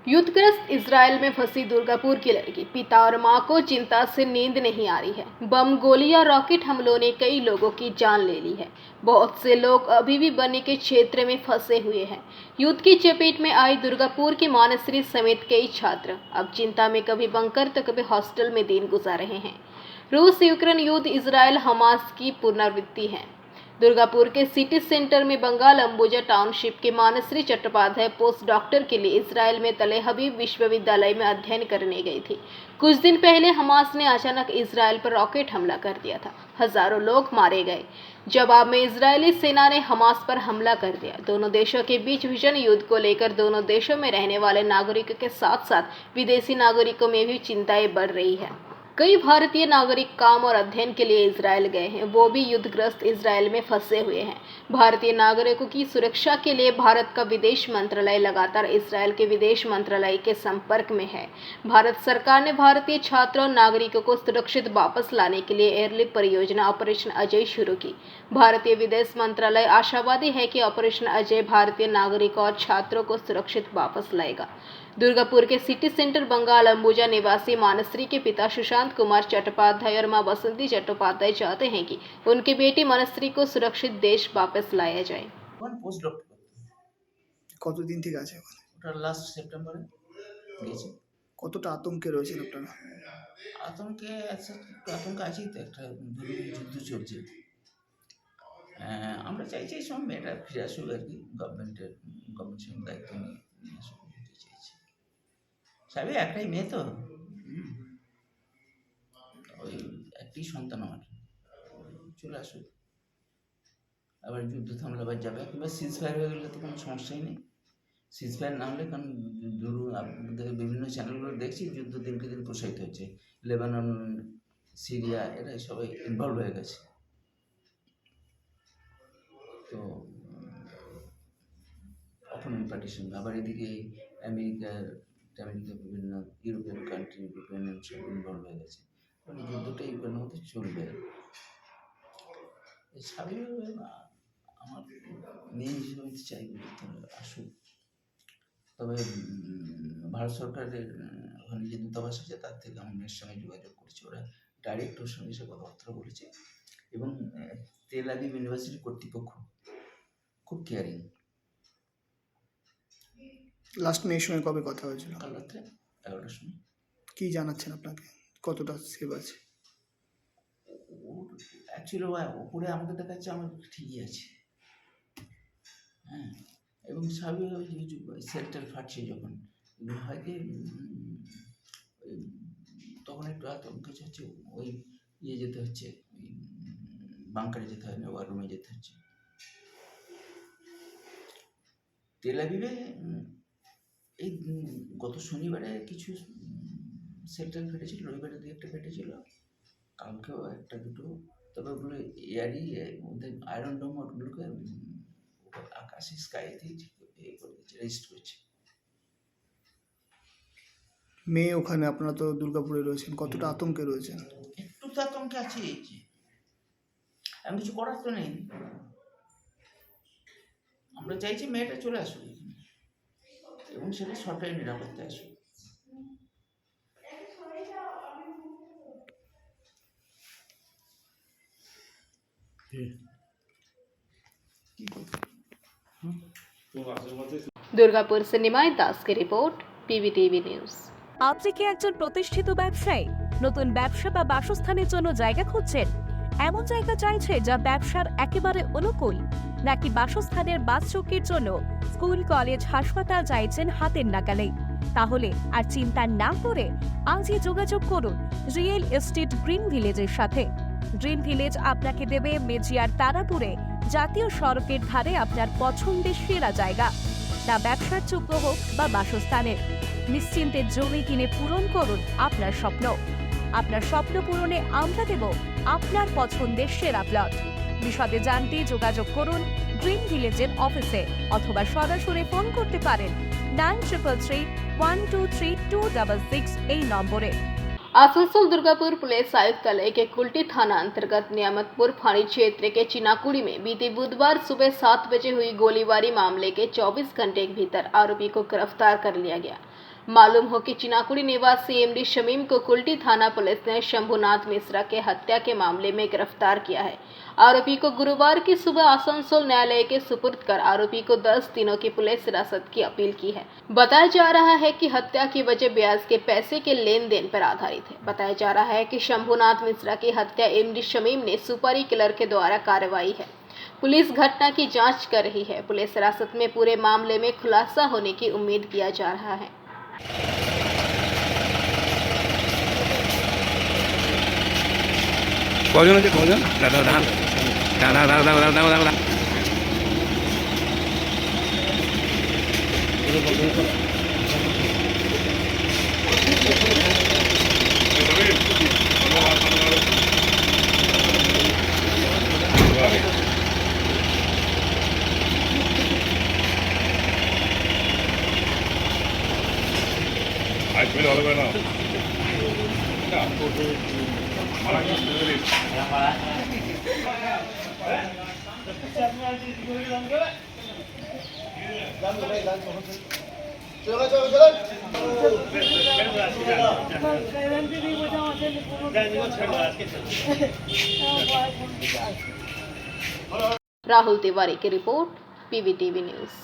युद्धग्रस्त Israel में फंसी दुर्गापुर की लड़की, पिता और मां को चिंता से नींद नहीं आ रही है। बम, गोली और रॉकेट हमलों ने कई लोगों की जान ले ली है। बहुत से लोग अभी भी बनी के क्षेत्र में फंसे हुए हैं। युद्ध की चपेट में आई दुर्गापुर की मानसरी समेत कई छात्र अब चिंता में कभी बंकर तो कभी हॉस्टल में दिन गुजार रहे हैं। रूस यूक्रेन युद्ध, इजरायल हमास की पुनरावृत्ति है। दुर्गापुर के सिटी सेंटर में बंगाल अंबुजा टाउनशिप के मानसरी चट्टोपाध्याय पोस्ट डॉक्टर के लिए इजरायल में तले हबीब विश्वविद्यालय में अध्ययन करने गई थी। कुछ दिन पहले हमास ने अचानक इजरायल पर रॉकेट हमला कर दिया था। हजारों लोग मारे गए। जवाब में इजरायली सेना ने हमास पर हमला कर दिया। दोनों देशों के बीच भीषण युद्ध को लेकर दोनों देशों में रहने वाले नागरिकों के साथ साथ विदेशी नागरिकों में भी चिंताएं बढ़ रही है। कई भारतीय नागरिक काम और अध्ययन के लिए इजरायल गए हैं, वो भी युद्धग्रस्त इजरायल में फंसे हुए हैं। भारतीय नागरिकों की सुरक्षा के लिए भारत का विदेश मंत्रालय लगातार इजरायल के विदेश मंत्रालय के संपर्क में है। भारत सरकार ने भारतीय छात्रों और नागरिकों को सुरक्षित वापस लाने के लिए एयरलिफ्ट परियोजना ऑपरेशन अजय शुरू की। भारतीय विदेश मंत्रालय आशावादी है कि ऑपरेशन अजय भारतीय नागरिकों और छात्रों को सुरक्षित वापस लाएगा। दुर्गापुर के सिटी सेंटर बंगाल अंबुजा निवासी मानसरी के पिता सुशांत कुमार चट्टोपाध्याय और मां बसंती चट्टोपाध्याय चाहते हैं कि उनकी बेटी मानसरी को सुरक्षित देश वापस लाया जाए। পোস্ট ডক্টর কতদিন থেকে আছে ওখানে? ওটা লাস্ট সেপ্টেম্বরে গেছি। কতটা আতঙ্কে রয়েছেন আপনারা? আতঙ্কে আছে, একটু আতঙ্ক আছেই তো, একটা ধরুন যুদ্ধ চলছে। আমরা চাইছি এই সময় মেয়েটা ফিরে আসুক আর কি, গভর্নমেন্ট সঙ্গে দায়িত্ব নিয়ে আসুক, এটাই চাইছি। স্বাভাবিক একটাই মেয়ে তো, ওই একটাই সন্তান আমার, চলে আসুক। আবার যুদ্ধ থামলে আবার যাবে, কিংবা সিজফায়ার হয়ে গেলে তো কোনো সমস্যাই নেই। সিজফায়ার না হলে, কারণ ধরুন আপনাদের বিভিন্ন চ্যানেলগুলো দেখছি যুদ্ধ দিনকে দিন প্রসারিত হচ্ছে। লেবানন, সিরিয়া, এরা সবাই ইনভলভ হয়ে গেছে। তো অপোনেন্ট পার্টির সঙ্গে আবার এদিকে আমেরিকা বিভিন্ন ইউরোপিয়ান কান্ট্রি, ইউরোপিয়ান সব ইনভলভ হয়ে গেছে। মানে যুদ্ধটা ইউক্রেনের মধ্যে চলবে। স্বাভাবিকভাবে আমার মেয়ে হিসেবে আমি চাইব আসুক। তবে ভারত সরকারের ওখানে যে দূতাবাস আছে তার থেকে আমার মেয়ের সঙ্গে যোগাযোগ করেছে, ওরা ডাইরেক্ট ওর সঙ্গে এসে কথাবার্তা বলেছে। এবং তেল আবিব ইউনিভার্সিটি কর্তৃপক্ষ খুব কেয়ারিং। লাস্ট মেয়ের সঙ্গে কবে কথা হয়েছিল? কাল রাত্রে 11টার সময়। কি জানাচ্ছেন আপনাকে? কতটা সেভ আছে? অ্যাকচুয়ালি ওপরে আমাকে দেখাচ্ছে আমার ঠিকই আছে, হ্যাঁ। এবং স্বাভাবিকভাবে সেলটেল ফাটছে যখন, হয়তো তখন একটু আতঙ্ক হচ্ছে, ওই যেতে হচ্ছে, ওই বাংকারে যেতে হয় না, ওয়ার রুমে যেতে হচ্ছে। তেল আবিবে এই গত শনিবারে কিছু সেলটেল ফেটেছিল, রবিবারে দু একটা ফেটেছিল, কালকেও একটা দুটো। তবে ওগুলো এয়ারই, ওদের আয়রন ডোম, ওগুলোকে আকাশে স্কাইতে করে দিচ্ছে, রেজিস্ট করছে। মেয়ে ওখানে, আপনারা তো দুর্গাপুরে রয়েছেন, কতটা আতঙ্কে রয়েছেন? একটু তো আতঙ্কে আছে, আমি কিছু করার তো নেই। আমরা চাইছি মেয়েটা চলে আসুক এবং সেটা সরকারি নিরাপত্তায় আসুক। দুর্গাপুর से निमाई दास की रिपोर्ट, PBTV न्यूज। আপনি কি একজন প্রতিষ্ঠিত ব্যবসায়ী? নতুন ব্যবসা বা বাসস্থানের জন্য জায়গা খুঁজছেন? এমন জায়গা চাইছে যা ব্যবসার একেবারে অনুকূল, নাকি বাসস্থানের বাসচক্কির জন্য স্কুল, কলেজ, হাসপাতাল চাইছেন হাতের নাগালে? তাহলে আর চিন্তা না করে আজই যোগাযোগ করুন রিয়েল এস্টেট গ্রিন ভিলেজের সাথে। গ্রিন ভিলেজ আপনাকে দেবে মেজিয়ার তারাপুরে জাতীয় সড়কের ধারে আপনার পছন্দের সেরা জায়গা। তা ব্যবসার যোগ্য হোক বা বাসস্থানের, নিশ্চিন্তে জমি কিনে পূরণ করুন আপনার স্বপ্ন। আপনার স্বপ্ন পূরণে আমরা দেব আপনার পছন্দের সেরা প্লট। বিশদে জানতে যোগাযোগ করুন গ্রিন ভিলেজের অফিসে, অথবা সরাসরি ফোন করতে পারেন 9333123266 এই নম্বরে। आसनसोल दुर्गापुर पुलिस आयुक्तालय के कुल्टी थाना अंतर्गत नियामतपुर फाड़ी क्षेत्र के चिनाकुड़ी में बीते बुधवार सुबह 7 बजे हुई गोलीबारी मामले के 24 घंटे के भीतर आरोपी को गिरफ्तार कर लिया गया। मालूम हो कि चिनाकुड़ी निवासी एमडी शमीम को कुल्टी थाना पुलिस ने शंभुनाथ मिश्रा के हत्या के मामले में गिरफ्तार किया है। आरोपी को गुरुवार की सुबह आसनसोल न्यायालय के सुपुर्द कर आरोपी को 10 दिनों की पुलिस हिरासत की अपील की है। बताया जा रहा है कि हत्या की वजह ब्याज के पैसे के लेन देन पर आधारित है। बताया जा रहा है कि शंभुनाथ मिश्रा की हत्या एमडी शमीम ने सुपारी किलर के द्वारा कार्रवाई है। पुलिस घटना की जांच कर रही है। पुलिस हिरासत में पूरे मामले में खुलासा होने की उम्मीद किया जा रहा है। কজন আছে কজন দাদা দাদা দাদা দাদা দাদা দাদা দাদা राहुल तिवारी की रिपोर्ट, पीवीटीवी न्यूज़।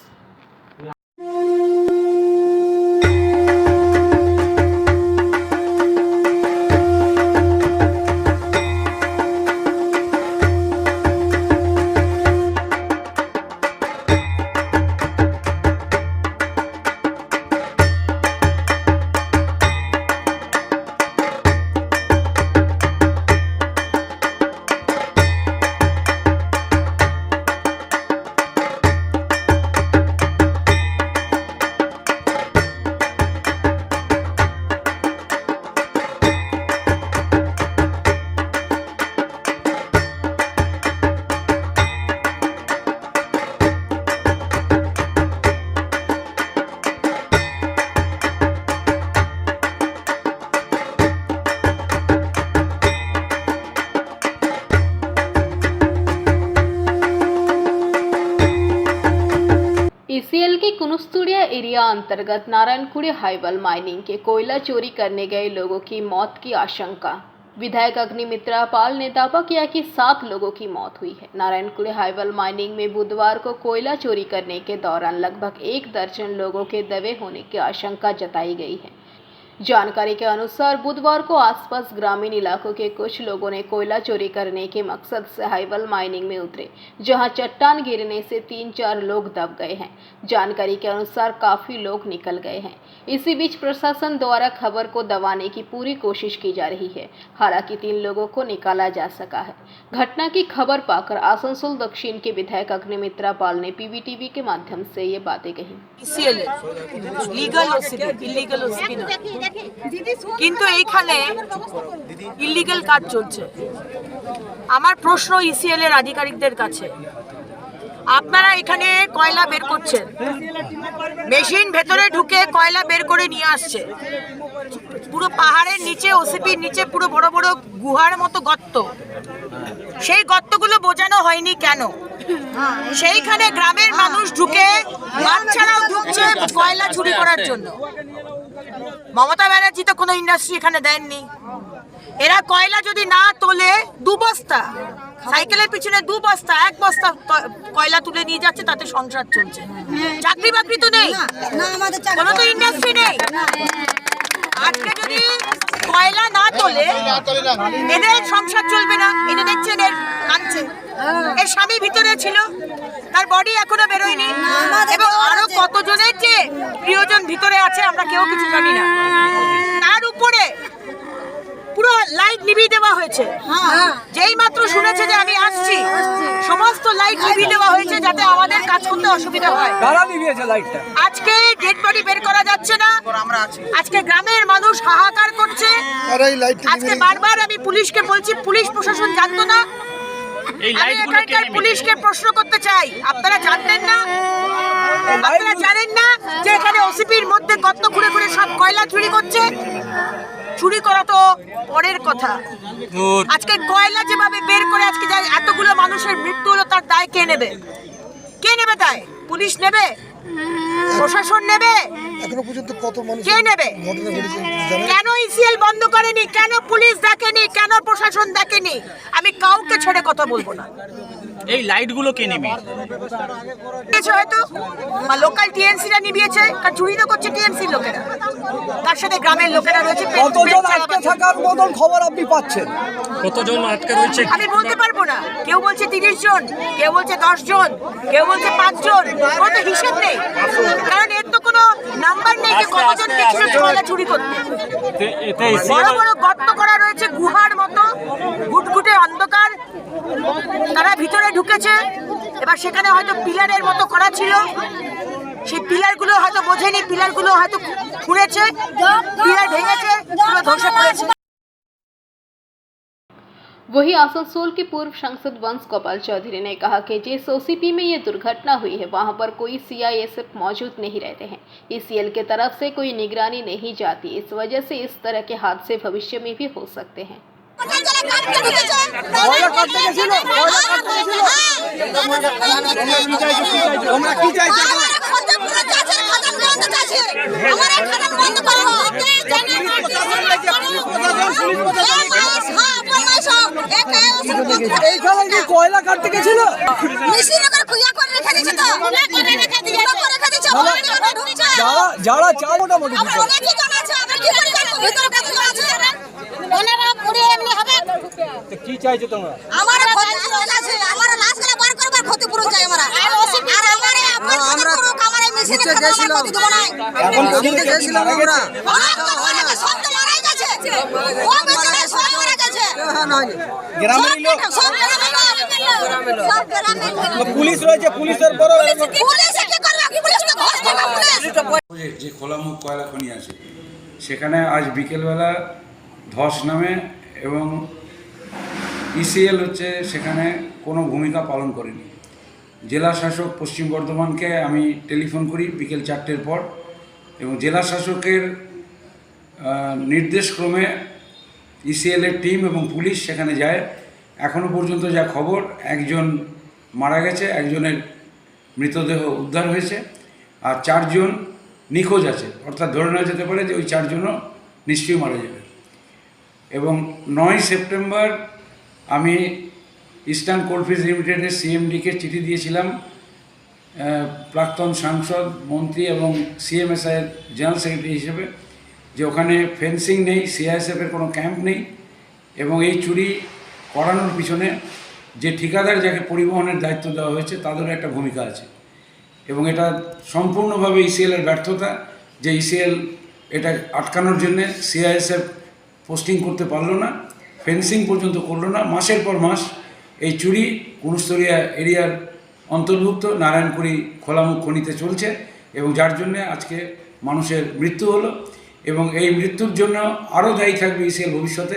ईसीएल के कुनुस्तुड़िया एरिया अंतर्गत नारायणकुड़ी हाईवल माइनिंग के कोयला चोरी करने गए लोगों की मौत की आशंका। विधायक अग्निमित्रा पाल ने दावा किया कि 7 लोगों की मौत हुई है। नारायणकुड़ी हाईवल माइनिंग में बुधवार को कोयला चोरी करने के दौरान लगभग 1 दर्जन लोगों के दबे होने की आशंका जताई गई है। जानकारी के अनुसार बुधवार को आसपास ग्रामीण इलाकों के कुछ लोगों ने कोयला चोरी करने के मकसद से हाईवल माइनिंग में उतरे, जहां चट्टान गिरने से 3-4 लोग दब गए हैं। जानकारी के अनुसार काफी लोग निकल गए हैं। इसी बीच प्रशासन द्वारा खबर को दबाने की पूरी कोशिश की जा रही है। हालांकि 3 लोगों को निकाला जा सका है। घटना की खबर पाकर आसनसोल दक्षिण के विधायक अग्निमित्रा पाल ने पीवीटीवी के माध्यम से ये बातें कही। লিগাল ওসিপি ইলিগাল ওসিপি না, কিন্তু এইখানে ইলিগাল কাজ চলছে। আমার প্রশ্ন ইসিএল এর আধিকারিকদের কাছে, আপনারা এখানে কয়লা বের করছেন, মেশিন ভেতরে ঢুকে কয়লা বের করে নিয়ে আসছে, পুরো পাহাড়ের নিচে ওসিপির নিচে পুরো বড় বড় গুহার মতো গর্ত, সেই গর্তগুলো বোঝানো হয়নি কেন? সেইখানে গ্রামের মানুষ ঢুকে, বাচ্চারাও ঢুকছে কয়লা চুরি করার জন্য। মমতা ব্যানার্জি তো কোনো ইন্ডাস্ট্রি এখানে দেননি। এরা কয়লা যদি না তোলে 2 বস্তা, সাইকেলের পিছনে 2 বস্তা, 1 বস্তা কয়লা তুলে নিয়ে যাচ্ছে, তাতে সংসার চলছে। চাকরি বাকরি তো নেই, কোনো তো ইন্ডাস্ট্রি নেই। আজকে যদি কয়লা না তোলে এদের সংসার চলবে না। এটা দেখছেন এর কাঁদছে, এর স্বামী ভিতরে ছিল, তার বডি এখনো বেরোয়নি, এবং আরো কতজনের যে প্রিয়জন ভিতরে আছে আমরা কেউ কিছু জানি না। তার উপরে পুরো লাইট নিভিয়ে দেওয়া হয়েছে। যেই মাত্র শুনেছে যে আমি আসছি, সমস্ত লাইট নিভিয়ে দেওয়া হয়েছে যাতে আমাদের কাজ করতে অসুবিধা হয়। আজকে ডেড বডি বের করা যাচ্ছে না। আজকে গ্রামের মানুষ হাহাকার করছে। আজকে বারবার আমি পুলিশকে বলছি, পুলিশ প্রশাসন জানতো না। আমি এখানকার পুলিশকে প্রশ্ন করতে চাই, আপনারা জানতেন না? আপনারা জানেন না যে এখানে ওসিপির মধ্যে গর্ত খুঁড়ে খুঁড়ে সব কয়লা চুরি করছে? চুরি করা তো পরের কথা, আজকে কয়লা যেভাবে বের করে আজকে এতগুলো মানুষের মৃত্যু হলো, তার দায় কে নেবে? কে নেবে দায়? পুলিশ নেবে? প্রশাসন নেবে? এখনো পর্যন্ত কত মানুষ কে নেবে? ঘটনা ঘটেছে জানেন? কেন ইসিএল বন্ধ করেনি? কেন পুলিশ দেখেনি? কেন প্রশাসন দেখেনি? আমি কাউকে ছেড়ে কথা বলবো না। এই লাইটগুলো কে নেবে? হয়তো লোকাল টিএমসিরা নিবিয়েছে, কারণ চুরি তো করছে টিএমসির লোকেরা, তার সাথে গ্রামের লোকেরা রয়েছে। কতজন আটকে থাকার মতন খবর আপনি পাচ্ছেন? কতজন আটকে রয়েছে? আমি বলতে পারবো না। কেউ বলছে 30 জন, কেউ বলছে 10 জন, কেউ বলছে 5 জন, কোনো হিসেব নেই, কারণ এর তো কোনো নাম্বার নেই যে কতজন গেছিল কয়লা চুরি করতে। বড় বড় গর্ত করা রয়েছে গুহার মতো, ঘুটঘুটে অন্ধকার, তারা ভিতরে ঢুকেছে। এবার সেখানে হয়তো পিলারের মতো করা ছিল, সেই পিলারগুলো হয়তো বোঝেনি, পিলারগুলো হয়তো খুঁড়েছে, পিলার ভেঙেছে, পুরো ধসে পড়েছে। वहीं आसनसोल के पूर्व सांसद वंश गोपाल चौधरी ने कहा कि जिस ओसीपी में ये दुर्घटना हुई है वहां पर कोई सीआईएसएफ मौजूद नहीं रहते हैं, ईसीएल के तरफ से कोई निगरानी नहीं जाती, इस वजह से इस तरह के हादसे भविष्य में भी हो सकते हैं। এইখানে কি কয়লা কাটতে গেছিল? যারা চাও মোটামুটি কি চাইছো তোমরা? আমার ক্ষতিপূরণ চাই আমরা। এখন পর্যন্ত গেছিলাম আমরা। গ্রামের লোক পুলিশ রয়েছে, পুলিশের বড় যে খোলামুখ কয়লা খনি আছে সেখানে আজ বিকেলবেলা ধস নামে এবং ইসিএল হচ্ছে সেখানে কোনো ভূমিকা পালন করেনি। জেলা শাসক পশ্চিম বর্ধমানকে আমি টেলিফোন করি বিকেল 4টের পর, এবং জেলা শাসকের নির্দেশক্রমে ইসিএলের টিম এবং পুলিশ সেখানে যায়। এখনও পর্যন্ত যা খবর, একজন মারা গেছে, একজনের মৃতদেহ উদ্ধার হয়েছে, আর 4 জন নিখোঁজ আছে, অর্থাৎ ধরে নেওয়া যেতে পারে যে ওই 4 জনও নিশ্চয়ই মারা যাবে। এবং 9 সেপ্টেম্বর আমি ইস্টার্ন কোলফিল্ডস লিমিটেডের সিএমডিকে চিঠি দিয়েছিলাম, প্রাক্তন সাংসদ, মন্ত্রী এবং সিএমএসআইয়ের জেনারেল সেক্রেটারি হিসেবে, যে ওখানে ফেন্সিং নেই, সিআইএসএফের কোনো ক্যাম্প নেই, এবং এই চুরি করানোর পিছনে যে ঠিকাদার যাকে পরিবহনের দায়িত্ব দেওয়া হয়েছে তাদেরও একটা ভূমিকা আছে। এবং এটা সম্পূর্ণভাবে ইসিএলের ব্যর্থতা যে ইসিএল এটা আটকানোর জন্যে সিআইএসএফ পোস্টিং করতে পারলো না, ফেন্সিং পর্যন্ত করলো না। মাসের পর মাস এই চুরি কুনুস্তরিয়া এরিয়ার অন্তর্ভুক্ত নারায়ণপুরি খোলামুখ খনিতে চলছে, এবং যার জন্যে আজকে মানুষের মৃত্যু হলো, এবং এই মৃত্যুর জন্য আরও দায়ী থাকবে ইসিএল ভবিষ্যতে।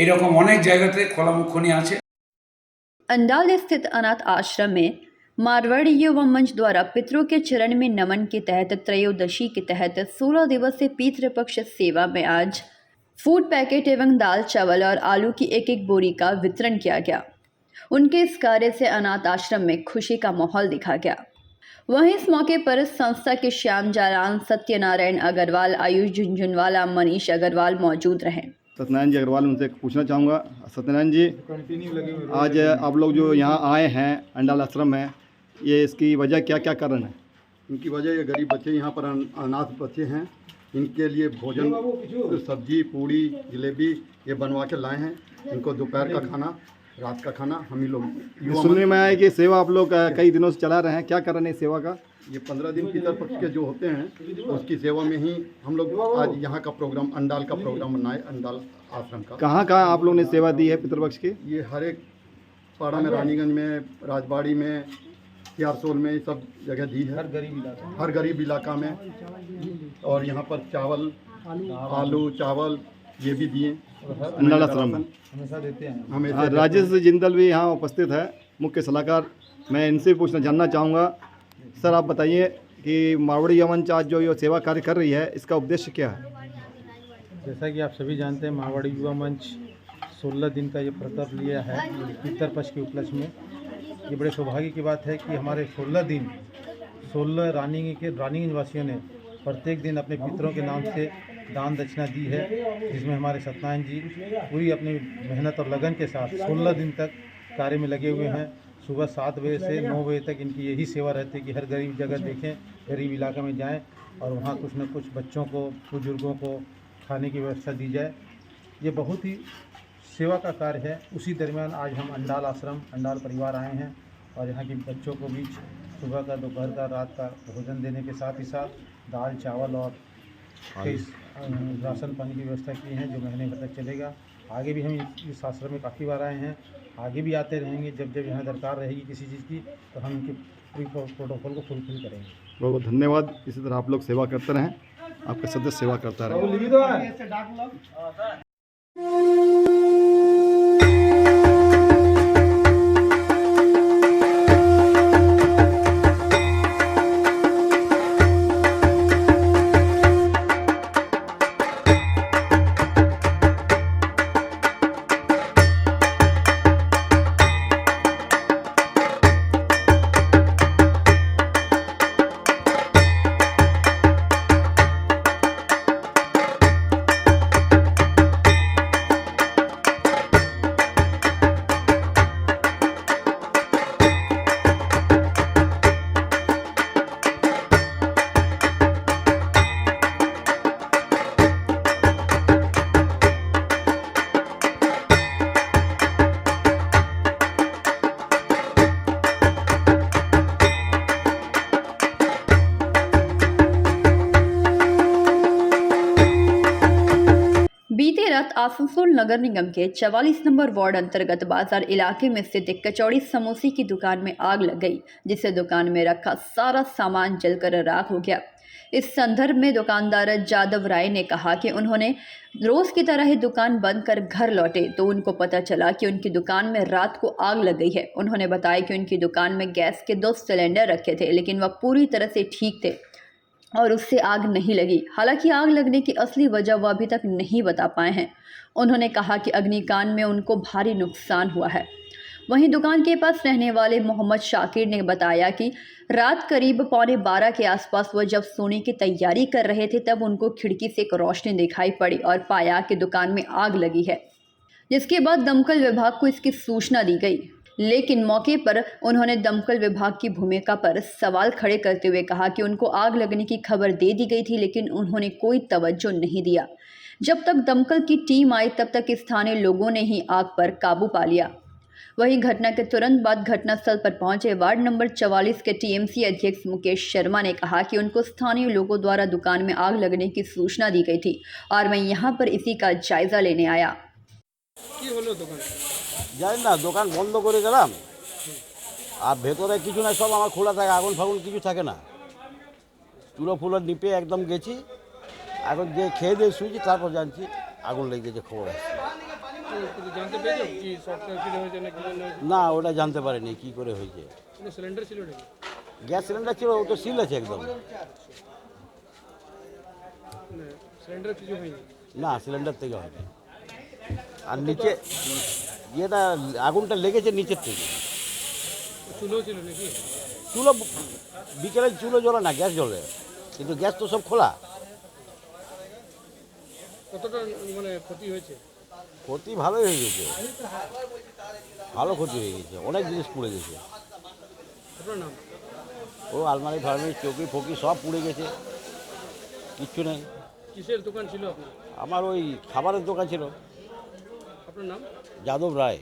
এরকম অনেক জায়গাতে খোলামুখ খনি আছে। अंडाल स्थित अनाथ आश्रम में मारवाड़ी युवा मंच द्वारा पितरों के चरण में नमन के तहत त्रयोदशी के तहत 16 दिवसीय पितृपक्ष सेवा में आज फूड पैकेट एवं दाल चावल और आलू की एक बोरी का वितरण किया गया। उनके इस कार्य से अनाथ आश्रम में खुशी का माहौल दिखा गया। वहीं इस मौके पर संस्था के श्याम जालान, सत्यनारायण अग्रवाल, आयुष झुंझुनवाला, मनीष अग्रवाल मौजूद रहे। सत्यनारायण जी अग्रवाल उनसे पूछना चाहूँगा, सत्यनारायण जी, आज आप लोग जो यहाँ आए हैं अंडाल आश्रम में, ये इसकी वजह क्या क्या कारण है? इनकी वजह ये गरीब बच्चे यहाँ पर अनाथ बच्चे हैं, इनके लिए भोजन, सब्जी, पूड़ी, जलेबी ये बनवा के लाए हैं। इनको दोपहर का खाना, रात का खाना हम ही लोग। सुनने में आया कि सेवा आप लोग कई दिनों से चला रहे हैं, क्या कारण है सेवा का? ये 15 दिन पितृपक्ष के जो होते हैं उसकी सेवा में ही हम लोग आज यहाँ का प्रोग्राम, अंडाल का प्रोग्राम बनाए, अंडाल आश्रम का। कहाँ कहाँ आप लोगों ने सेवा दी है पितृपक्ष की? ये हर एक पाड़ा में, रानीगंज में, राजबाड़ी में, सियारसोल में, सब जगह दी है, हर गरीब इलाका में। और यहाँ पर चावल, आलू, चावल ये भी दिए अंडाल आश्रम में हमेशा देते हैं। राजेश जिंदल भी यहाँ उपस्थित है, मुख्य सलाहकार। मैं इनसे जानना चाहूँगा, सर आप बताइए कि मारवाड़ी युवा मंच आज जो ये सेवा कार्य कर रही है, इसका उद्देश्य क्या है? जैसा कि आप सभी जानते हैं, मारवाड़ी युवा मंच 16 दिन का ये प्रताप लिया है पितृपक्ष के उपलक्ष्य में। ये बड़े सौभाग्य की बात है कि हमारे 16 दिन 16 रानीगंज वासियों ने प्रत्येक दिन अपने पितरों के नाम से दान दक्षिणा दी है, जिसमें हमारे सत्यनारायण जी पूरी अपनी मेहनत और लगन के साथ 16 दिन तक कार्य में लगे हुए हैं। सुबह 7 बजे से 9 बजे तक इनकी यही सेवा रहती है कि हर गरीब जगह देखें, गरीब इलाका में जाएं और वहाँ कुछ न कुछ बच्चों को, बुजुर्गों को खाने की व्यवस्था दी जाए। ये बहुत ही सेवा का कार्य है। उसी दरमियान आज हम अंडाल आश्रम, अंडाल परिवार आए हैं और यहाँ के बच्चों को भी सुबह का, दोपहर का, रात का भोजन देने के साथ ही साथ दाल, चावल और कई राशन पानी की व्यवस्था की है, जो महीने भर तक चलेगा। आगे भी हम इस आश्रम में काफ़ी बार आए हैं, आगे भी आते रहेंगे। जब जब यहाँ दरकार रहेगी किसी चीज़ की तो हम इनके पूरी प्रोटोकॉल को फुलफिल करेंगे। बहुत बहुत धन्यवाद। इसी तरह आप लोग सेवा करते रहें, आपका सदस्य सेवा करता रहे। बीते रात आसनसोल नगर निगम के 44 नंबर वार्ड अंतर्गत बाजार इलाके में स्थित एक कचौड़ी समोसे की दुकान में आग लग गई, जिससे दुकान में रखा सारा सामान जलकर राख हो गया। इस संदर्भ में दुकानदार जादव राय ने कहा कि उन्होंने रोज की तरह ही दुकान बंद कर घर लौटे तो उनको पता चला कि उनकी दुकान में रात को आग लग गई है। उन्होंने बताया कि उनकी दुकान में गैस के 2 सिलेंडर रखे थे, लेकिन वह पूरी तरह से ठीक थे और उससे आग नहीं लगी। हालांकि आग लगने की असली वजह वह अभी तक नहीं बता पाए हैं। उन्होंने कहा कि अग्निकांड में उनको भारी नुकसान हुआ है। वहीं दुकान के पास रहने वाले मोहम्मद शाकिर ने बताया कि रात करीब 11:15 के आसपास वह जब सोने की तैयारी कर रहे थे तब उनको खिड़की से एक रोशनी दिखाई पड़ी और पाया कि दुकान में आग लगी है, जिसके बाद दमकल विभाग को इसकी सूचना दी गई। लेकिन मौके पर उन्होंने दमकल विभाग की भूमिका पर सवाल खड़े करते हुए कहा कि उनको आग लगने की खबर दे दी गई थी, लेकिन उन्होंने कोई तवज्जो नहीं दिया। जब तक दमकल की टीम आई तब तक स्थानीय लोगों ने ही आग पर काबू पा लिया। वहीं घटना के तुरंत बाद घटनास्थल पर पहुंचे वार्ड नंबर 44 के टीएमसी अध्यक्ष मुकेश शर्मा ने कहा कि उनको स्थानीय लोगों द्वारा दुकान में आग लगने की सूचना दी गई थी और मैं यहां पर इसी का जायजा लेने आया। জানি না, দোকান বন্ধ করে গেলাম আর ভেতরে কিছু না, সব আমার খোলা থাকে, আগুন ফাগুন কিছু থাকে না। চুলো ফুলো নিপে একদম গেছি, এখন যে খেয়ে দিয়ে শুয়েছি তারপর জানছি আগুন লেগে গেছে, খবর আছে। না, ওটা জানতে পারিনি কি করে হয়েছে। গ্যাস সিলিন্ডার ছিল, ও তো সিল আছে একদম। না, সিলিন্ডার থেকে হয়নি। আর নিচে যেটা আগুনটা লেগেছে নিচের থেকে। চুলো বিকেলে চুলো জ্বলে না, গ্যাস জ্বলে, কিন্তু গ্যাস তো সব খোলা। কতটা মানে ক্ষতি হয়েছে? ক্ষতি ভালোই হয়ে গেছে, ভালো ক্ষতি হয়ে গেছে, অনেক জিনিস পুড়ে গেছে। আপনার নাম? ও আলমারি ফালমারি চৌকি ফকি সব পুড়ে গেছে, কিচ্ছু নেই। কিসের দোকান ছিল আপনার? আমার ওই খাবারের দোকান ছিল। আপনার নাম? যাদব রায়।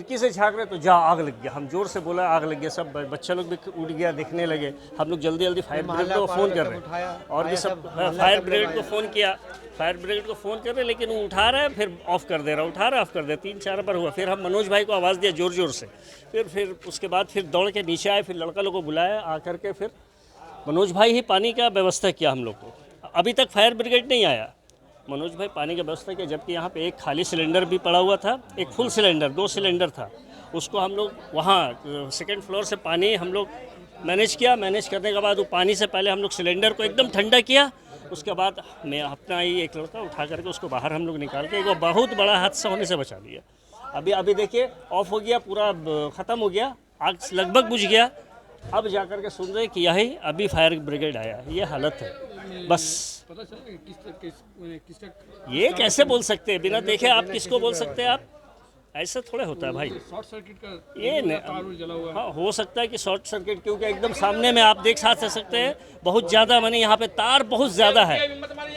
खिड़की से झाँक रहे तो जा आग लग गया, हम जोर से बोला आग लग गया, सब बच्चा लोग भी उठ गया, देखने लगे। हम लोग जल्दी जल्दी फायर ब्रिगेड को फ़ोन कर रहे हैं और भी सब फायर ब्रिगेड को फ़ोन किया, फायर ब्रिगेड को फ़ोन कर रहे हैं, लेकिन वो उठा रहा है फिर ऑफ़ कर दे रहा, उठा रहा है ऑफ़ कर दे, 3-4 बार हुआ। फिर हम मनोज भाई को आवाज़ दिया ज़ोर ज़ोर से, फिर उसके बाद फिर दौड़ के नीचे आए, फिर लड़का लोग को बुलाया, आकर के फिर मनोज भाई ही पानी का व्यवस्था किया हम लोग को। अभी तक फायर ब्रिगेड नहीं आया, मनोज भाई पानी की व्यवस्था किया, जबकि यहाँ पे एक खाली सिलेंडर भी पड़ा हुआ था, एक फुल सिलेंडर, 2 सिलेंडर था, उसको हम लोग वहाँ 2nd फ्लोर से पानी हम लोग मैनेज किया। मैनेज करने के बाद वो पानी से पहले हम लोग सिलेंडर को एकदम ठंडा किया, उसके बाद मैं अपना ही एक लड़का उठा करके उसको बाहर हम लोग निकाल के एक बहुत बड़ा हादसा होने से बचा लिया। अभी देखिए ऑफ हो गया, पूरा ख़त्म हो गया, आग लगभग बुझ गया, अब जाकर के सुन रहे कि यही अभी फायर ब्रिगेड आया, ये हालत है बस। पता चला ये कैसे बोल सकते हैं बिना देखे? आप किसको बोल सकते हैं? आप ऐसा थोड़ा होता है भाई। शॉर्ट सर्किट का ये जला हुआ है। हाँ, हो सकता है कि शॉर्ट सर्किट, क्योंकि एकदम सामने में आप देख सकते हैं बहुत ज़्यादा, माने यहाँ पे तार बहुत ज़्यादा है,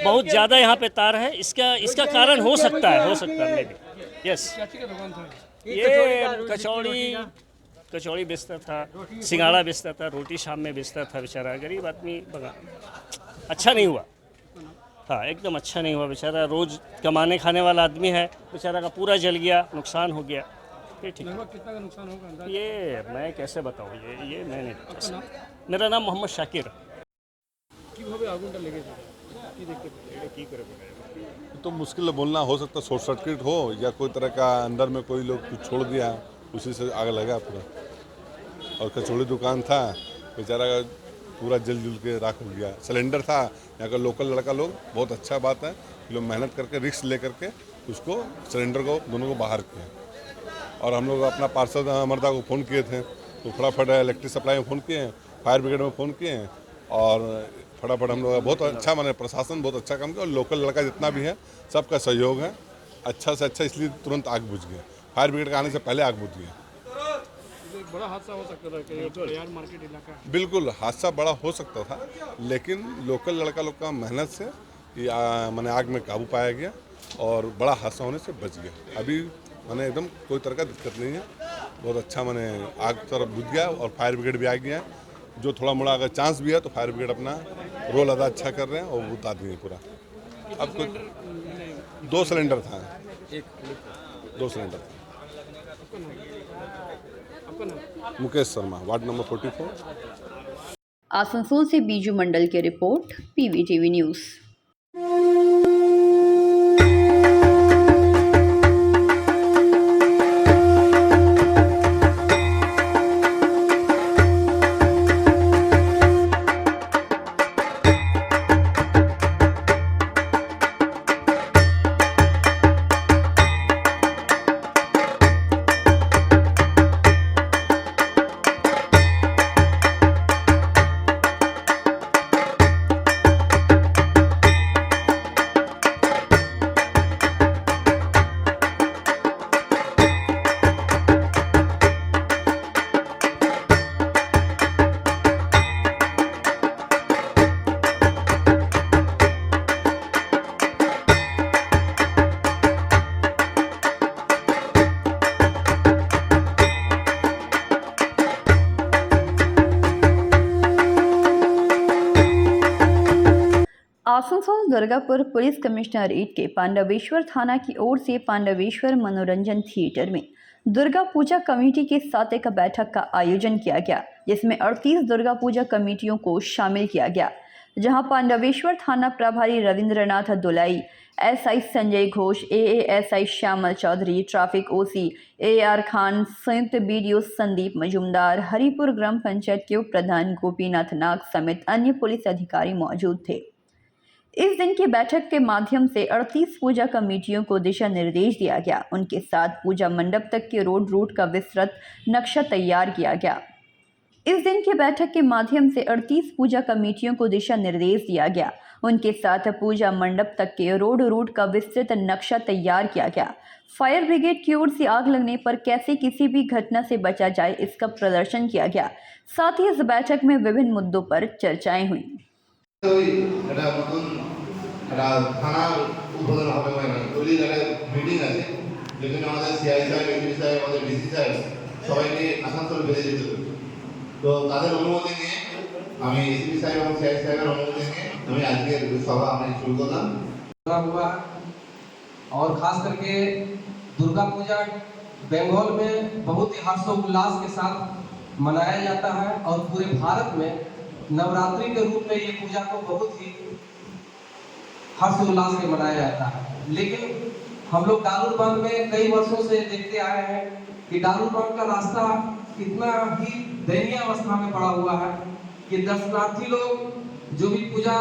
बहुत ज़्यादा यहाँ पे तार है। इसका कारण हो सकता है मे बी। यस, ये कचौड़ी बेचता था, सिंगाड़ा बेचता था, रोटी शाम में बेचता था, बेचारा गरीब आदमी। बगा अच्छा नहीं हुआ, हाँ एकदम अच्छा नहीं हुआ। बेचारा रोज़ कमाने खाने वाला आदमी है, बेचारा का पूरा जल गया, नुकसान हो गया। फिर ठीक है, कितना का नुकसान होगा? ये मैं कैसे बताऊँ, ये मैं नहीं बता सकता। मेरा नाम मोहम्मद शाकिर। तो मुश्किल है बोलना, हो सकता है शॉर्ट सर्किट हो या कोई तरह का अंदर में कोई लोग कुछ छोड़ दिया, उसी से आग लगा पूरा। और कचौड़ी दुकान था, बेचारा पूरा जल जुल के राख हो गया। सिलेंडर था, यहाँ का लोकल लड़का लोग, बहुत अच्छा बात है, लोग मेहनत करके रिस्क ले करके उसको सिलेंडर को दोनों को बाहर किया। और हम लोग अपना पार्षद अमरदा को फ़ोन किए थे, तो फटाफट इलेक्ट्रिक सप्लाई में फ़ोन किए हैं, फायर ब्रिगेड में फ़ोन किए हैं, और फटाफट हम लोग बहुत अच्छा, माने प्रशासन बहुत अच्छा काम किया। और लोकल लड़का जितना भी है सबका सहयोग है, अच्छा से अच्छा, इसलिए तुरंत आग बुझ गया। फायर ब्रिगेड के आने से पहले आग बुझ गया। बड़ा हादसा हो सकता था मार्केट इलाका। बिल्कुल हादसा बड़ा हो सकता था, लेकिन लोकल लड़का लोग का मेहनत से मैंने आग में काबू पाया गया और बड़ा हादसा होने से बच गया। अभी मैंने एकदम कोई तरह का दिक्कत नहीं है, बहुत अच्छा मैंने आग तरफ बुझ गया। और फायर ब्रिगेड भी आ गया है, जो थोड़ा मोड़ा अगर चांस भी है तो फायर ब्रिगेड अपना रोल अदा अच्छा कर रहे हैं और बता देंगे पूरा। अब कुछ 2 सिलेंडर था, 2 सिलेंडर था। Mukesh Sharma, ward number 44। आसनसोल से बीजू मंडल की report, PVTV news. Asansol Durgapur police commissionerate के पांडवेश्वर थाना की ओर से पांडवेश्वर मनोरंजन थिएटर में दुर्गा पूजा कमेटी के साथ एक बैठक का आयोजन किया गया, जिसमें 38 दुर्गा पूजा कमेटियों को शामिल किया गया, जहां पांडवेश्वर थाना प्रभारी Rabindranath Dulai, SI Sanjay Ghosh, AASI Shyamal Chowdhury, traffic OC AR Khan, संयुक्त BDO संदीप मजूमदार, हरिपुर ग्राम पंचायत के उप प्रधान गोपीनाथ नाग समेत अन्य पुलिस अधिकारी मौजूद थे। इस दिन की बैठक के माध्यम से 38 पूजा कमेटियों को दिशा निर्देश दिया गया। उनके साथ पूजा मंडप तक के रोड रूट का विस्तृत नक्शा तैयार किया गया। इस दिन की बैठक के माध्यम से 38 पूजा कमेटियों को दिशा निर्देश दिया गया। उनके साथ पूजा मंडप तक के रोड रूट का विस्तृत नक्शा तैयार किया गया। फायर ब्रिगेड की ओर से आग लगने पर कैसे किसी भी घटना से बचा जाए, इसका प्रदर्शन किया गया। साथ ही इस बैठक में विभिन्न मुद्दों पर चर्चाएं हुई। থানার উদ্বোধন হবে মানে দলীয় জায়গায় মিটিং আছে, যেখানে আমাদের CI সাহেব, এসপি সাহেব, আমাদের DC সাহেব সবাইকে আসানসোল বেঁধে যেতে হবে। তো তাদের অনুমতি নিয়ে আমি এসপি সাহেব এবং CI সাহেবের অনুমতি নিয়ে আমি আজকে সভা আমি শুরু করলাম। हुआ और खास करके दुर्गा पूजा बंगाल में बहुत ही हर्षोल्लास के साथ मनाया जाता है और पूरे भारत में नवरात्रि के रूप में ये पूजा को बहुत ही हर्षोल्लास से मनाया जाता है। लेकिन हम लोग दारूबंद में कई वर्षों से देखते आए हैं कि दारूबंद का रास्ता इतना ही दयनीय अवस्था में पड़ा हुआ है कि दर्शनार्थी लोग जो भी पूजा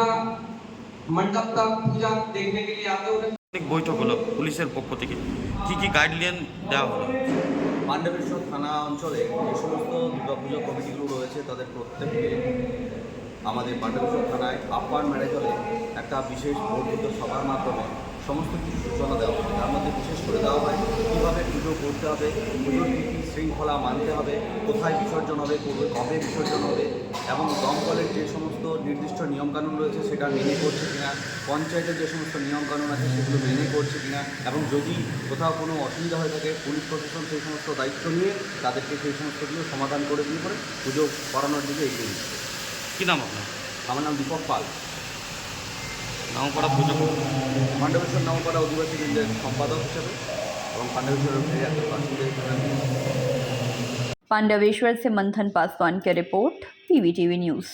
मंडप तक पूजा देखने के लिए आते हैं বৈঠক হলো পুলিশের পক্ষ থেকে কি গাইডলাইন দেওয়া হলো? পাণ্ডবেশ্বর থানা অঞ্চলে যে সমস্ত দুর্গাপুজো কমিটিগুলো রয়েছে তাদের প্রত্যেককে আমাদের পাণ্ডবেশ্বর থানায় আপ্যায়ন ম্যানেজরে একটা বিশেষ বর্ধিত সভার মাধ্যমে সমস্ত কিছু সূচনা দেওয়া হয়। তার মধ্যে বিশেষ করে দেওয়া হয় কীভাবে পুজো করতে হবে, পুজোর কী কী শৃঙ্খলা মানতে হবে, কোথায় বিসর্জন হবে, কবে বিসর্জন হবে এবং দমকলের যে সমস্ত নির্দিষ্ট নিয়মকানুন রয়েছে সেটা মেনে করছে কিনা, পঞ্চায়েতের যে সমস্ত নিয়মকানুন আছে সেগুলো মেনে করছে কিনা এবং যদি কোথাও কোনো অসুবিধা হয়ে থাকে পুলিশ প্রশাসন সেই সমস্ত দায়িত্ব নিয়ে তাদেরকে সেই সমস্তগুলো সমাধান করে দিয়ে করে পুজো করানোর দিকে এগিয়ে দিচ্ছে। কী নাম আপনার? আমার নাম দীপক পাল, নামপাড়া পুজো পাণ্ডবেশ্বর নামপাড়া অধিবাসী কেন্দ্রের সম্পাদক হিসেবে এবং পাণ্ডবেশ্বরের বাসিন্দা হিসেবে। पांडवेश्वर से मंथन पासवान की रिपोर्ट, PVTV न्यूज़।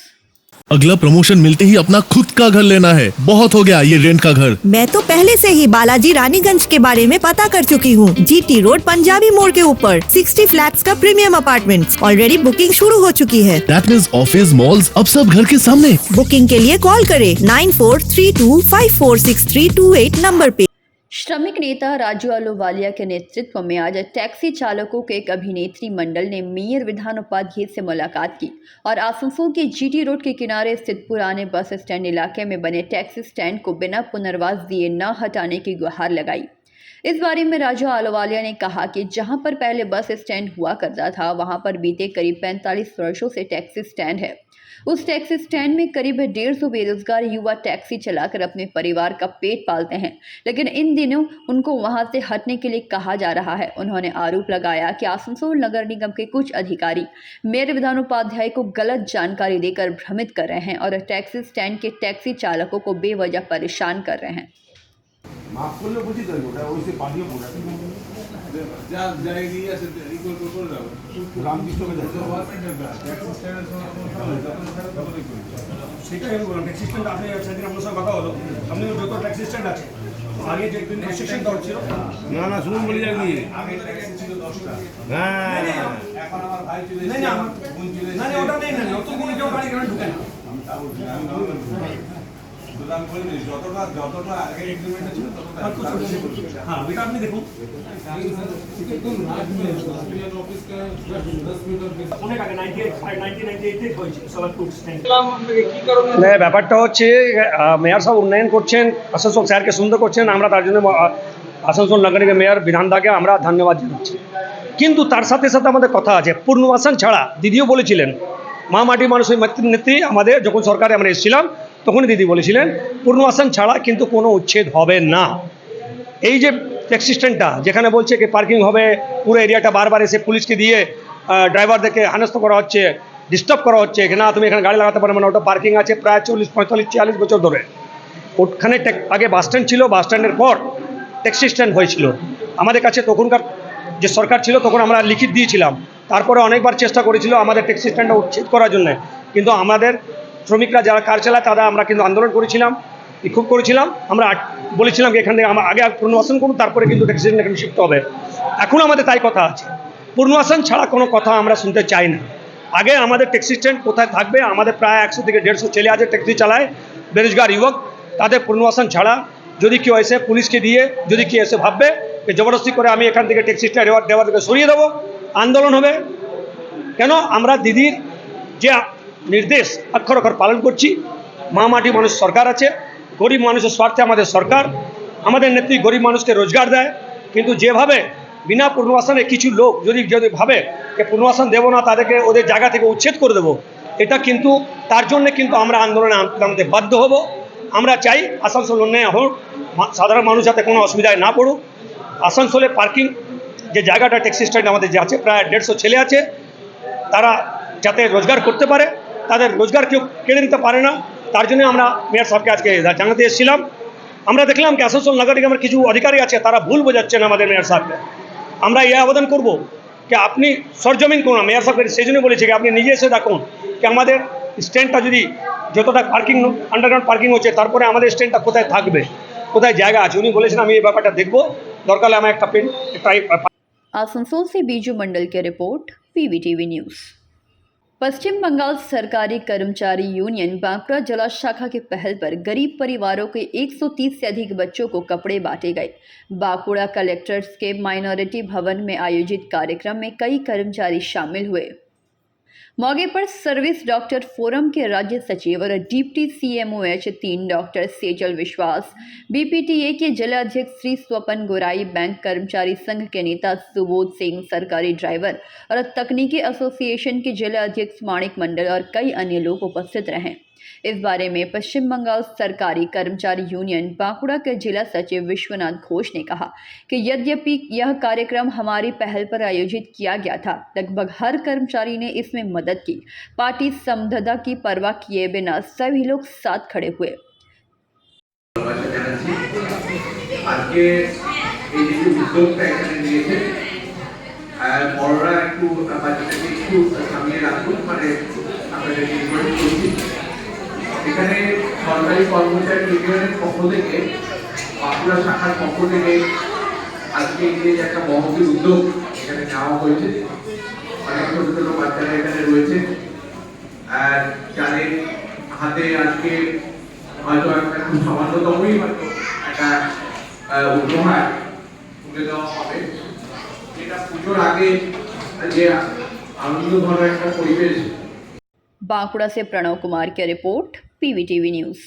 अगला प्रमोशन मिलते ही अपना खुद का घर लेना है, बहुत हो गया ये रेंट का घर। मैं तो पहले से ही बालाजी रानीगंज के बारे में पता कर चुकी हूँ। GT रोड पंजाबी मोड़ के ऊपर 60 फ्लैट्स का प्रीमियम अपार्टमेंट ऑलरेडी बुकिंग शुरू हो चुकी है। That means ऑफिस मॉल्स अब सब घर के सामने। बुकिंग के लिए कॉल करें 9432546328 नंबर पे। श्रमिक नेता राजू अहलूवालिया के नेतृत्व में आज टैक्सी चालकों के एक अभिनेत्री मंडल ने मेयर विधान उपाध्याय से मुलाकात की और आसनसोल के GT रोड के किनारे स्थित पुराने बस स्टैंड इलाके में बने टैक्सी स्टैंड को बिना पुनर्वास दिए न हटाने की गुहार लगाई। इस बारे में राजू अहलूवालिया ने कहा कि जहां पर पहले बस स्टैंड हुआ करता था वहां पर बीते करीब 45 वर्षों से टैक्सी स्टैंड है। उस टैक्सी स्टैंड में करीब 150 बेरोजगार युवा टैक्सी चलाकर अपने परिवार का पेट पालते हैं, लेकिन इन दिनों उनको वहां से हटने के लिए कहा जा रहा है। उन्होंने आरोप लगाया कि आसनसोल नगर निगम के कुछ अधिकारी मेयर विधान उपाध्याय को गलत जानकारी देकर भ्रमित कर रहे हैं और टैक्सी स्टैंड के टैक्सी चालकों को बेवजह परेशान कर रहे हैं। সেটাই বললাম, ট্যাক্সি স্ট্যান্ড আপনি সেদিন আপনার সঙ্গে কথা হলো, আপনি যত ট্যাক্সি স্ট্যান্ড আছে আগে যে একদিন কনস্ট্রাকশন করা ছিল না শুনুন বলি যাবি আগে ট্যাক্সি ছিল 10টা হ্যাঁ এখন আমার ভাই চলে এসেছে না না ওটা নেই না অত কোনো কেউ গাড়ি এখানে ঢুকে না দুদাম করে দিই যতটা আগে এগ্রিমেন্ট ছিল ততটা হ্যাঁ এটা আপনি দেখুন ব্যাপারটা হচ্ছে মেয়র সাহেব উন্নয়ন করছেন, আসানসোল শহরকে সুন্দর করছেন, আমরা তার জন্য আসানসোল নগর নিগমের মেয়র বিধানদাকে আমরা ধন্যবাদ জানাচ্ছি। কিন্তু তার সাথে সাথে আমাদের কথা আছে, পুনর্বাসন ছাড়া দিদিও বলেছিলেন, মা মাটি মানুষের নেত্রী আমাদের যখন সরকারে আমরা এসেছিলাম তখনই দিদি বলেছিলেন পুনর্বাসন ছাড়া কিন্তু কোনো উচ্ছেদ হবে না। এই যে ট্যাক্সি স্ট্যান্ডটা যেখানে বলছে কি পার্কিং হবে, পুরো এরিয়াটা বারবার এসে পুলিশকে দিয়ে ড্রাইভারদেরকে হেনস্থ করা হচ্ছে, ডিস্টার্ব করা হচ্ছে, না তুমি এখানে গাড়ি লাগাতে পারবে না, ওটা পার্কিং আছে প্রায় 40, 45, 40 বছর ধরে। ওখানে আগে বাস স্ট্যান্ড ছিল, বাস স্ট্যান্ডের পর ট্যাক্সি স্ট্যান্ড হয়েছিল। আমাদের কাছে তখনকার যে সরকার ছিল তখন আমরা লিখিত দিয়েছিলাম, তারপরে অনেকবার চেষ্টা করেছিল আমাদের ট্যাক্সি স্ট্যান্ডটা উচ্ছেদ করার জন্য, কিন্তু আমাদের শ্রমিকরা যারা কার চালায় তারা আমরা কিন্তু আন্দোলন করেছিলাম, বিক্ষোভ করেছিলাম, আমরা বলেছিলাম যে এখান থেকে আগে পুনর্বাসন করুন তারপরে কিন্তু ট্যাক্সি স্ট্যান্ড এখানে শিফট হবে। এখন আমাদের তাই কথা আছে, পুনর্বাসন ছাড়া কোনো কথা আমরা শুনতে চাই না। আগে আমাদের ট্যাক্সি স্ট্যান্ড কোথায় থাকবে, আমাদের প্রায় 100 থেকে 150 ছেলে আছে ট্যাক্সি চালায়, বেরোজগার যুবক, তাদের পুনর্বাসন ছাড়া যদি কেউ এসে পুলিশকে দিয়ে যদি কেউ এসে ভাববে যে জবরদস্তি করে আমি এখান থেকে ট্যাক্সি স্ট্যান্ড দেওয়ার থেকে সরিয়ে দেবো, আন্দোলন হবে। কেন আমরা দিদির যে নির্দেশ অক্ষর অক্ষর পালন করছি, মা মাটি মানুষ সরকার আছে, গরিব মানুষের স্বার্থে আমাদের সরকার, আমাদের নেত্রী গরিব মানুষকে রোজগার দেয়, কিন্তু যেভাবে বিনা পুনর্বাসনে কিছু লোক যদি ভাবে যে পুনর্বাসন দেবো না তাদেরকে ওদের জায়গা থেকে উচ্ছেদ করে দেবো, এটা কিন্তু তার জন্যে কিন্তু আমরা আন্দোলনে নামতে বাধ্য হব। আমরা চাই আসানসোল উন্নয়ন হোক, সাধারণ মানুষ যাতে কোনো অসুবিধায় না পড়ুক। আসানসোলে পার্কিং যে জায়গাটা ট্যাক্সি স্ট্যান্ড আমাদের যে আছে প্রায় 150 ছেলে আছে, তারা যাতে রোজগার করতে পারে, তাদের রোজগার কেউ কেড়ে নিতে পারে না, তার জন্য আমরা মেয়র সাহেবকে আজকে জানাতে এসেছিলাম। আমরা দেখলাম কি আসানসোল নগর নিগমের কিছু অধিকারী আছে তারা ভুল বোঝাচ্ছেন আমাদের মেয়র সাহেবকে। আমরা এই আবেদন করব कि আপনি সরজমিন করুন। মেয়র সাহেব সেই জন্য বলেছে কি আপনি নিজে এসে দেখুন কি আমাদের স্ট্যান্ডটা যদি যতটা পার্কিং আন্ডারগ্রাউন্ড পার্কিং হচ্ছে তারপরে আমাদের স্ট্যান্ডটা কোথায় থাকবে, কোথায় জায়গা আছে। উনি বলেছেন আমি এই ব্যাপারটা দেখবো, দরকার হলে আমি একটা आसनसोल से बीजू मंडल की रिपोर्ट, PVTV न्यूज़। पश्चिम बंगाल सरकारी कर्मचारी यूनियन बांकुड़ा जिला शाखा की पहल पर गरीब परिवारों के 130 से अधिक बच्चों को कपड़े बांटे गए। बांकुड़ा कलेक्टर्स के माइनॉरिटी भवन में आयोजित कार्यक्रम में कई कर्मचारी शामिल हुए। मौके पर सर्विस डॉक्टर फोरम के राज्य सचिव और डिप्टी CMOH 3 डॉक्टर सेजल विश्वास, BPTA के जिला अध्यक्ष श्री स्वपन गोराई, बैंक कर्मचारी संघ के नेता सुबोध सिंह, सरकारी ड्राइवर और तकनीकी एसोसिएशन के जिला अध्यक्ष माणिक मंडल और कई अन्य लोग उपस्थित रहे। इस बारे में पश्चिम बंगाल सरकारी कर्मचारी यूनियन बांकुड़ा के जिला सचिव विश्वनाथ घोष ने कहा कि यद्यपि यह कार्यक्रम हमारी पहल पर आयोजित किया गया था, लगभग हर कर्मचारी ने इसमें मदद की। पार्टी समझौता की परवाह किए बिना सभी लोग साथ खड़े हुए। এখানে সরকারি কর্মচারী ইউনিয়নের পক্ষ থেকে বাঁকুড়া শাখার পক্ষ থেকে আজকে এই যে একটা মহতি উদ্যোগ এখানে নেওয়া হয়েছে। অনেক ছোট ছোট বাচ্চারা এখানে রয়েছে আর যাদের হাতে আজকে হয়তো একটা খুব সামান্যতমই হয়তো একটা উপহার তুলে দেওয়া হবে। এটা পুজোর আগে যে আনন্দ ভরা একটা পরিবেশ। बांकुड़ा से प्रणव कुमार की report, PVTV news.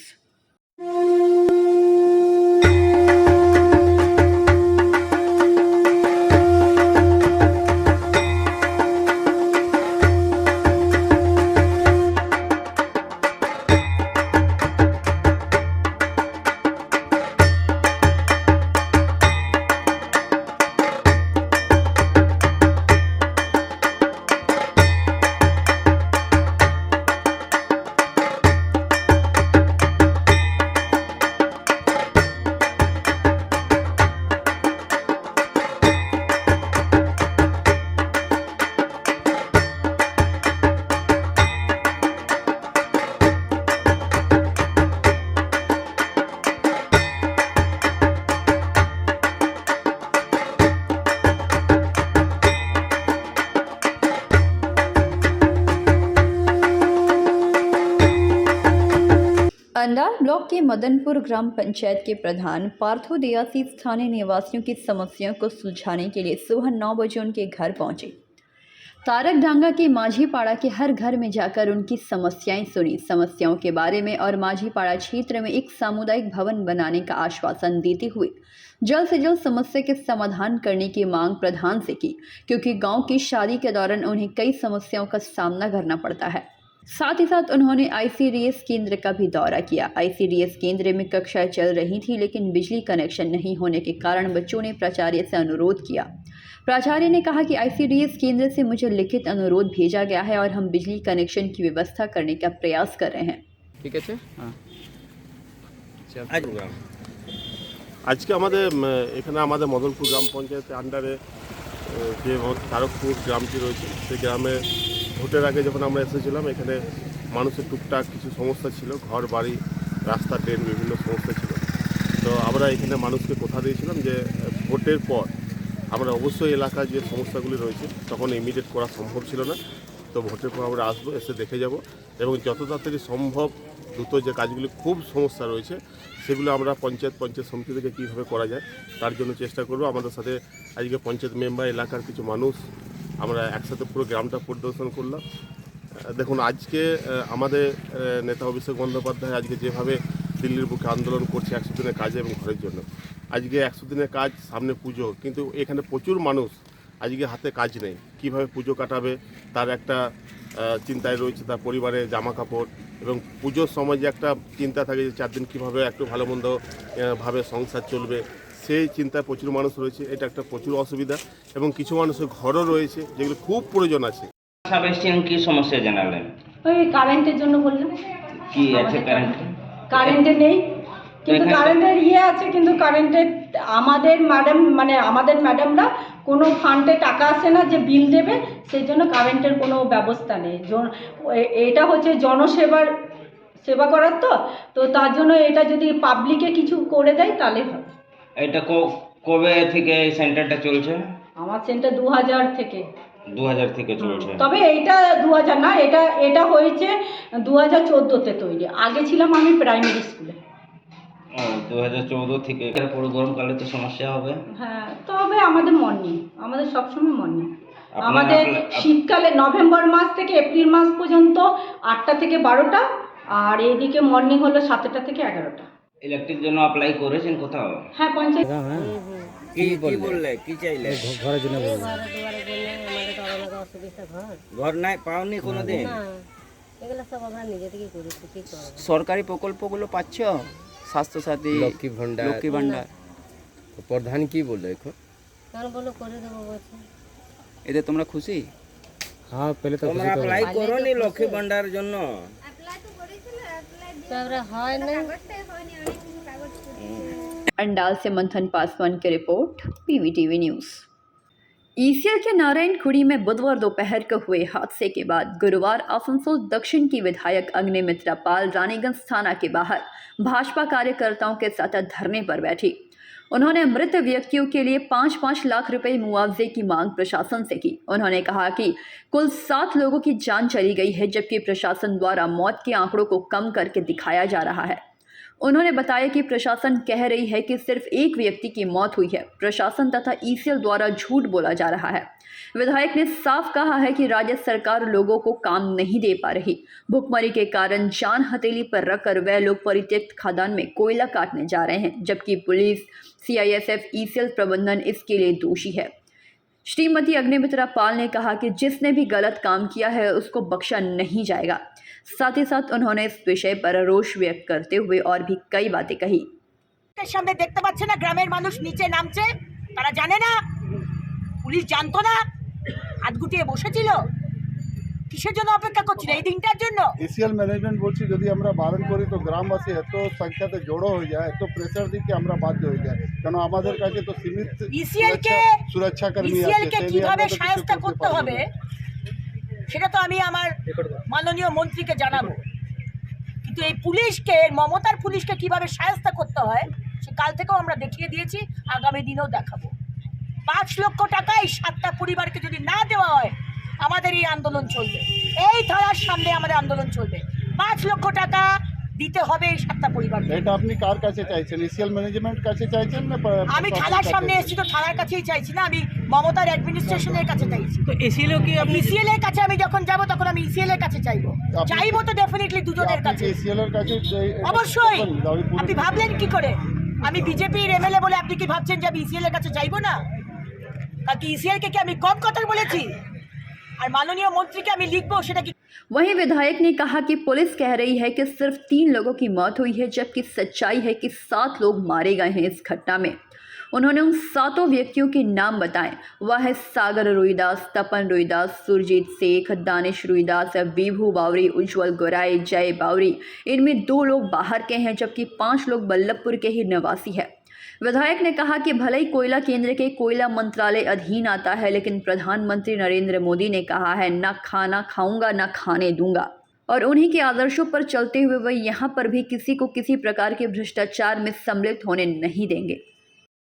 Andal block के मदनपुर ग्राम पंचायत के प्रधान पार्थो दयासी स्थानीय निवासियों की समस्याओं को सुलझाने के लिए सुबह 9 बजे उनके घर पहुंचे। तारक डांगा के माझीपाड़ा के हर घर में जाकर उनकी समस्याएं सुनी। समस्याओं के बारे में और माझीपाड़ा क्षेत्र में एक सामुदायिक भवन बनाने का आश्वासन देते हुए जल्द से जल्द समस्या के समाधान करने की मांग प्रधान से की, क्योंकि गांव की शादी के दौरान उन्हें कई समस्याओं का सामना करना पड़ता है। साथ ही साथ उन्होंने ICDS केंद्र का भी दौरा किया। ICDS केंद्र में कक्षाएं चल रही थी, लेकिन बिजली कनेक्शन नहीं होने के कारण बच्चों ने प्राचार्य से अनुरोध किया। प्राचार्य ने कहा कि ICDS केंद्र से मुझे लिखित अनुरोध भेजा गया है और हम बिजली कनेक्शन की व्यवस्था करने का प्रयास कर रहे हैं। ঠিক আছে আজকে আমাদের এখানে আমাদের মদনপুর গ্রাম পঞ্চায়েতের আন্ডারে যে তারকপুর গ্রামটি রয়েছে, সেই গ্রামে ভোটের আগে যখন আমরা এসেছিলাম, এখানে মানুষের টুকটাক কিছু সমস্যা ছিল, ঘর বাড়ি, রাস্তা, ড্রেন, বিভিন্ন সমস্যা ছিল। তো আমরা এখানে মানুষকে কথা দিয়েছিলাম যে ভোটের পর আমরা অবশ্যই এলাকার যে সমস্যাগুলি রয়েছে তখন ইমিডিয়েট করা সম্ভব ছিল না, তো ভোটের পর আমরা আসবো, এসে দেখে যাব এবং যত তাড়াতাড়ি সম্ভব দ্রুত যে কাজগুলি খুব সমস্যা রয়েছে সেগুলো আমরা পঞ্চায়েত সমিতি থেকে কীভাবে করা যায় তার জন্য চেষ্টা করব। আমাদের সাথে আজকে পঞ্চায়েত মেম্বার, এলাকার কিছু মানুষ, আমরা একসাথে পুরো গ্রামটা পরিদর্শন করলাম। দেখুন, আজকে আমাদের নেতা অভিষেক বন্দ্যোপাধ্যায় আজকে যেভাবে দিল্লির বুকে আন্দোলন করছে 100 দিনের কাজে এবং ঘরের জন্য, আজকে 100 দিনের কাজ, সামনে পুজো, কিন্তু এখানে প্রচুর মানুষ আজকে হাতে কাজ নেই, কিভাবে পুজো কাটাবে তার একটা চিন্তায় রয়েছে, তার পরিবারে জামা কাপড়, এবং পুজোর সময় যে একটা চিন্তা থাকে যে 4 দিন কীভাবে একটু ভালো মন্দ ভাবে সংসার চলবে, সেই চিন্তায় প্রচুর মানুষ রয়েছে। এটা একটা প্রচুর অসুবিধা এবং কিছু মানুষের ঘরও রয়েছে যেগুলো খুব প্রয়োজন আছে। কি সমস্যা জানালেন? ওই কারেন্টের জন্য বললেন। কি আছে কারেন্টে নেই, কিন্তু কারেন্টের আছে, কিন্তু কারেন্টের আমাদের ম্যাডামরা কোনো ফান্ডে টাকা আসে না যে বিল দেবে, সেই জন্য কারেন্টের কোনো ব্যবস্থা নেই। এটা হচ্ছে সেবা করার, তো তার জন্য এটা যদি পাবলিকে কিছু করে দেয় তাহলে হবে। এটা কবে থেকে এই সেন্টারটা চলছে? আমার সেন্টার 2000 থেকে। 2000 থেকে চলছে। তবে এইটা 2000 না, এটা হয়েছে 2014-তে তৈরি। আগে ছিলাম আমি প্রাইমারি স্কুলে। 2014 থেকে পুরো গরমকালে তো সমস্যা হবে। হ্যাঁ, তবে আমাদের মর্নিং, আমাদের সবসময় মর্নিং। আমাদের শীতকালে নভেম্বর মাস থেকে এপ্রিল মাস পর্যন্ত 8টা থেকে 12টা, আর এইদিকে মর্নিং হলো 7টা থেকে 11টা। ইলেকট্রিক জন্য অ্যাপ্লাই করেছেন কোথাও? হ্যাঁ, পঞ্চায়েত। কি বললে, কি চাইলে? ঘরের জন্য বললেন। ঘর নাই, পাওনি কোনোদিন? এগুলো সব আমরা নিজে থেকে করেছি, কি করব। সরকারি প্রকল্পগুলো পাচ্ছ? স্বাস্থ্যসাথী, লক্ষ্মী ভান্ডার। প্রধান কি বললো এখন? কারণ বলো করে দেবো বলছে। এতে তোমরা খুশি? হ্যাঁ, पहले तो তোমরা অ্যাপ্লাই করোনি লক্ষ্মী ভান্ডার জন্য? হয় না। अंडाल से मंथन पासवान की रिपोर्ट, PVTV न्यूज़। ईसीएल के नारायणखुड़ी में बुधवार दोपहर को हुए हादसे के बाद गुरुवार आसनसोल दक्षिण की विधायक अग्निमित्रा पाल रानीगंज थाना के बाहर भाजपा कार्यकर्ताओं के साथ धरने पर बैठी। उन्होंने मृत व्यक्तियों के लिए 5-5 लाख रुपए मुआवजे की मांग प्रशासन से की। उन्होंने कहा कि कुल 7 लोगों की जान चली गई है, जबकि प्रशासन द्वारा मौत के आंकड़ों को कम करके दिखाया जा रहा है। उन्होंने बताया कि प्रशासन कह रही है कि सिर्फ एक व्यक्ति की मौत हुई है। प्रशासन तथा ईसीएल द्वारा झूठ बोला जा रहा है। विधायक ने साफ कहा है कि राज्य सरकार लोगों को काम नहीं दे पा रही। भुखमरी के कारण जान हथेली पर रखकर वह लोग परित्यक्त खदान में कोयला काटने जा रहे हैं, जबकि पुलिस, CISF, ईसीएल प्रबंधन इसके लिए दोषी है। श्रीमती अग्निमित्रा पाल ने कहा कि जिसने भी गलत काम किया है उसको बख्शा नहीं जाएगा। साथ ही साथ उन्होंने इस विषय पर रोष व्यक्त करते हुए और भी कई बातें कही। সামনে দেখতে পাচ্ছে না গ্রামের মানুষ নিচে নামছে, তারা জানে না, পুলিশ জানতো না, হাত গুটিয়ে বসেছিল। কিসের জন্য অপেক্ষা করছিল? এই দিনটার জন্য। এসিএল ম্যানেজমেন্ট বলছি যদি আমরা বারণ করি তো গ্রামবাসী এত সংখ্যাতে জড়ো হয়ে যায়, এত প্রেসার দিকে আমরা বাধ্য হয়ে যাই, কারণ আমাদের কাছে তো সীমিত সুরক্ষাকর্মী আছে। কিভাবে সহায়তা করতে হবে সেটা তো আমি আমার মাননীয় মন্ত্রীকে জানাবো, কিন্তু এই পুলিশকে, মমতার পুলিশকে কিভাবে সহায়তা করতে হয় সে কাল থেকেও আমরা দেখিয়ে দিয়েছি, আগামী দিনেও দেখাবো। 5 লক্ষ টাকা এই 7টা পরিবারকে যদি না দেওয়া হয় আমাদের এই আন্দোলন চলবে, এই থানার সামনে আমাদের আন্দোলন চলবে। 5 লক্ষ টাকা দিতে হবে এই 7টা পরিবারকে। এটা আপনি কার কাছে চাইছেন? এসিএল ম্যানেজমেন্ট কাছে চাইছেন না? আমি থানার সামনে এসেছি তো থানার কাছেই চাইছি না, আমি মমতার অ্যাডমিনিস্ট্রেশনের কাছে চাইছি। তো এসিএল এর কাছে আমি যখন যাব তখন আমি এসিএল এর কাছে চাইবো তো ডেফিনেটলি দুজনের কাছে। এসিএল এর কাছে অবশ্যই। আপনি ভাবলেন কি করে আমি বিজেপির এমএলএ বলে আপনি কি ভাবছেন যে আমি ইসিএল এর কাছে চাইবো না? কারণ ইসিএল কে কি আমি কম কথা বলেছি? और माननीय मंत्री के लिखबो सेटा कि। वहीं विधायक ने कहा कि पुलिस कह रही है कि सिर्फ 3 लोगों की मौत हुई है, जबकि सच्चाई है कि 7 लोग मारे गए हैं इस घटना में। उन्होंने उन 7 व्यक्तियों के नाम बताएं। वह है सागर रुईदास, तपन रुईदास, सुरजीत शेख, दानिश रुईदास, विभू बावरी, उज्जवल गोराई, जय बावरी। इनमें 2 लोग बाहर के हैं, जबकि 5 लोग बल्लभपुर के ही निवासी है। विधायक ने कहा कि भले ही कोयला केंद्र के कोयला मंत्रालय अधीन आता है, लेकिन प्रधानमंत्री नरेंद्र मोदी ने कहा है न खाना खाऊंगा न खाने दूंगा, और उन्हीं के आदर्शों पर चलते हुए वह यहाँ पर भी किसी को किसी प्रकार के भ्रष्टाचार में सम्मिलित होने नहीं देंगे।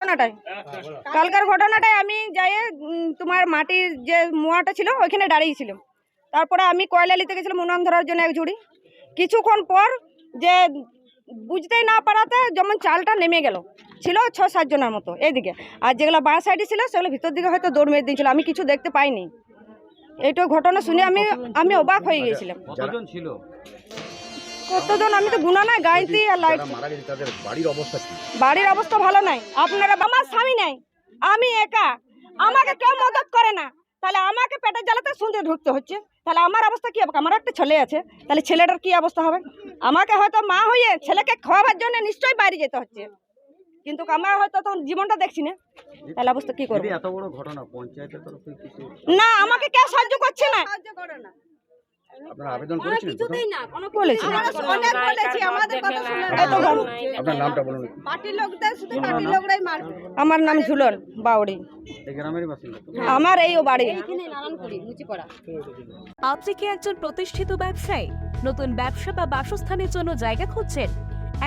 কালকার ঘটনাটাই আমি যাই তোমার মাটির যে মোয়াটা ছিল ওইখানে দাঁড়িয়েছিলাম, তারপরে আমি কয়লা নিতে গেছিলাম উনান ধরার জন্য এক ঝুড়ি। কিছুক্ষণ পর যে বুঝতেই না পারাতে যেমন চালটা নেমে গেল, ছিল 6-7 জনের মতো এইদিকে, আর যেগুলো বাঁ সাইডে ছিল সেগুলো ভিতর দিকে হয়তো দৌড় মেরে দিয়েছিল, আমি কিছু দেখতে পাইনি। এইটা ঘটনা শুনে আমি অবাক হয়ে গিয়েছিলাম। কতজন ছিল? কতজন আমি তো গুনা নাই, গাইতি আর লাইট। বাড়ির অবস্থা ভালো নাই। আপনারা আমার স্বামী নাই, আমি একা, আমাকে কেউ মদত করে না, তাহলে আমাকে পেটের জ্বালাতে শুনতে ঢুকতে হচ্ছে। তাহলে আমার অবস্থা কি হবে? আমার একটা ছেলে আছে, তাহলে ছেলেটার কি অবস্থা হবে? আমাকে হয়তো মা হয়ে ছেলেকে খাওয়াবার জন্য নিশ্চয়ই বাইরে যেতে হচ্ছে, কিন্তু আমার হয়তো তখন জীবনটা দেখছি না, তাহলে অবস্থা কি করব? এত বড় ঘটনা পঞ্চায়েতের তরফে কিছু না, আমাকে কেউ সাহায্য করছে না। আপনারা আবেদন করেছিলেন? কিছুতেই না, কোনো বলেছি অনেক বলেছি, আমাদের কথা শুনে না। আপনার নামটা বলুন। পার্টির লোকদের শুধু পার্টির লোকরাই মার। আমার নাম ঝুলন বাউড়ি, এই গ্রামেরই বাসিন্দা। আমার এই ও বাড়ি এখানে নারায়ণপুরি মুচিপাড়া। আপনি কি একজন প্রতিষ্ঠিত ব্যবসায়ী? নতুন ব্যবসা বা বাসস্থানের জন্য জায়গা খুঁজছেন?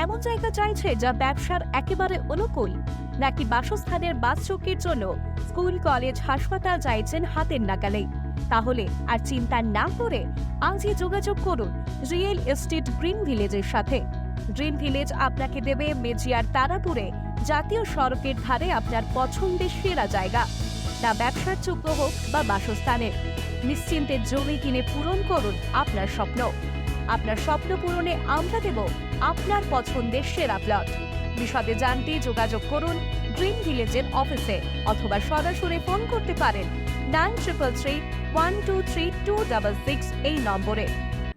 এমন জায়গা চাইছে যা ব্যবসার একেবারে অনুকূল, নাকি বাসস্থানের বাস চৌকির জন্য স্কুল, কলেজ, হাসপাতাল চাইছেন হাতের নাগালে? তাহলে আর চিন্তা না করে আজই যোগাযোগ করুন রিয়েল এস্টেট গ্রিন ভিলেজের সাথে। গ্রিন ভিলেজ আপনাকে দেবে মেজিয়ার তারাপুরে জাতীয় সড়কের ধারে আপনার পছন্দের সেরা জায়গা, না ব্যবসার যোগ্য হোক বা বাসস্থানের। নিশ্চিন্তে জমি কিনে পূরণ করুন আপনার স্বপ্ন। আপনার স্বপ্ন পূরণে আমরা দেব আপনার পছন্দের সেরা প্লট। বিশদে জানতে যোগাযোগ করুন গ্রিন ভিলেজের অফিসে অথবা সরাসরি ফোন করতে পারেন 9333123266 এই নম্বরে।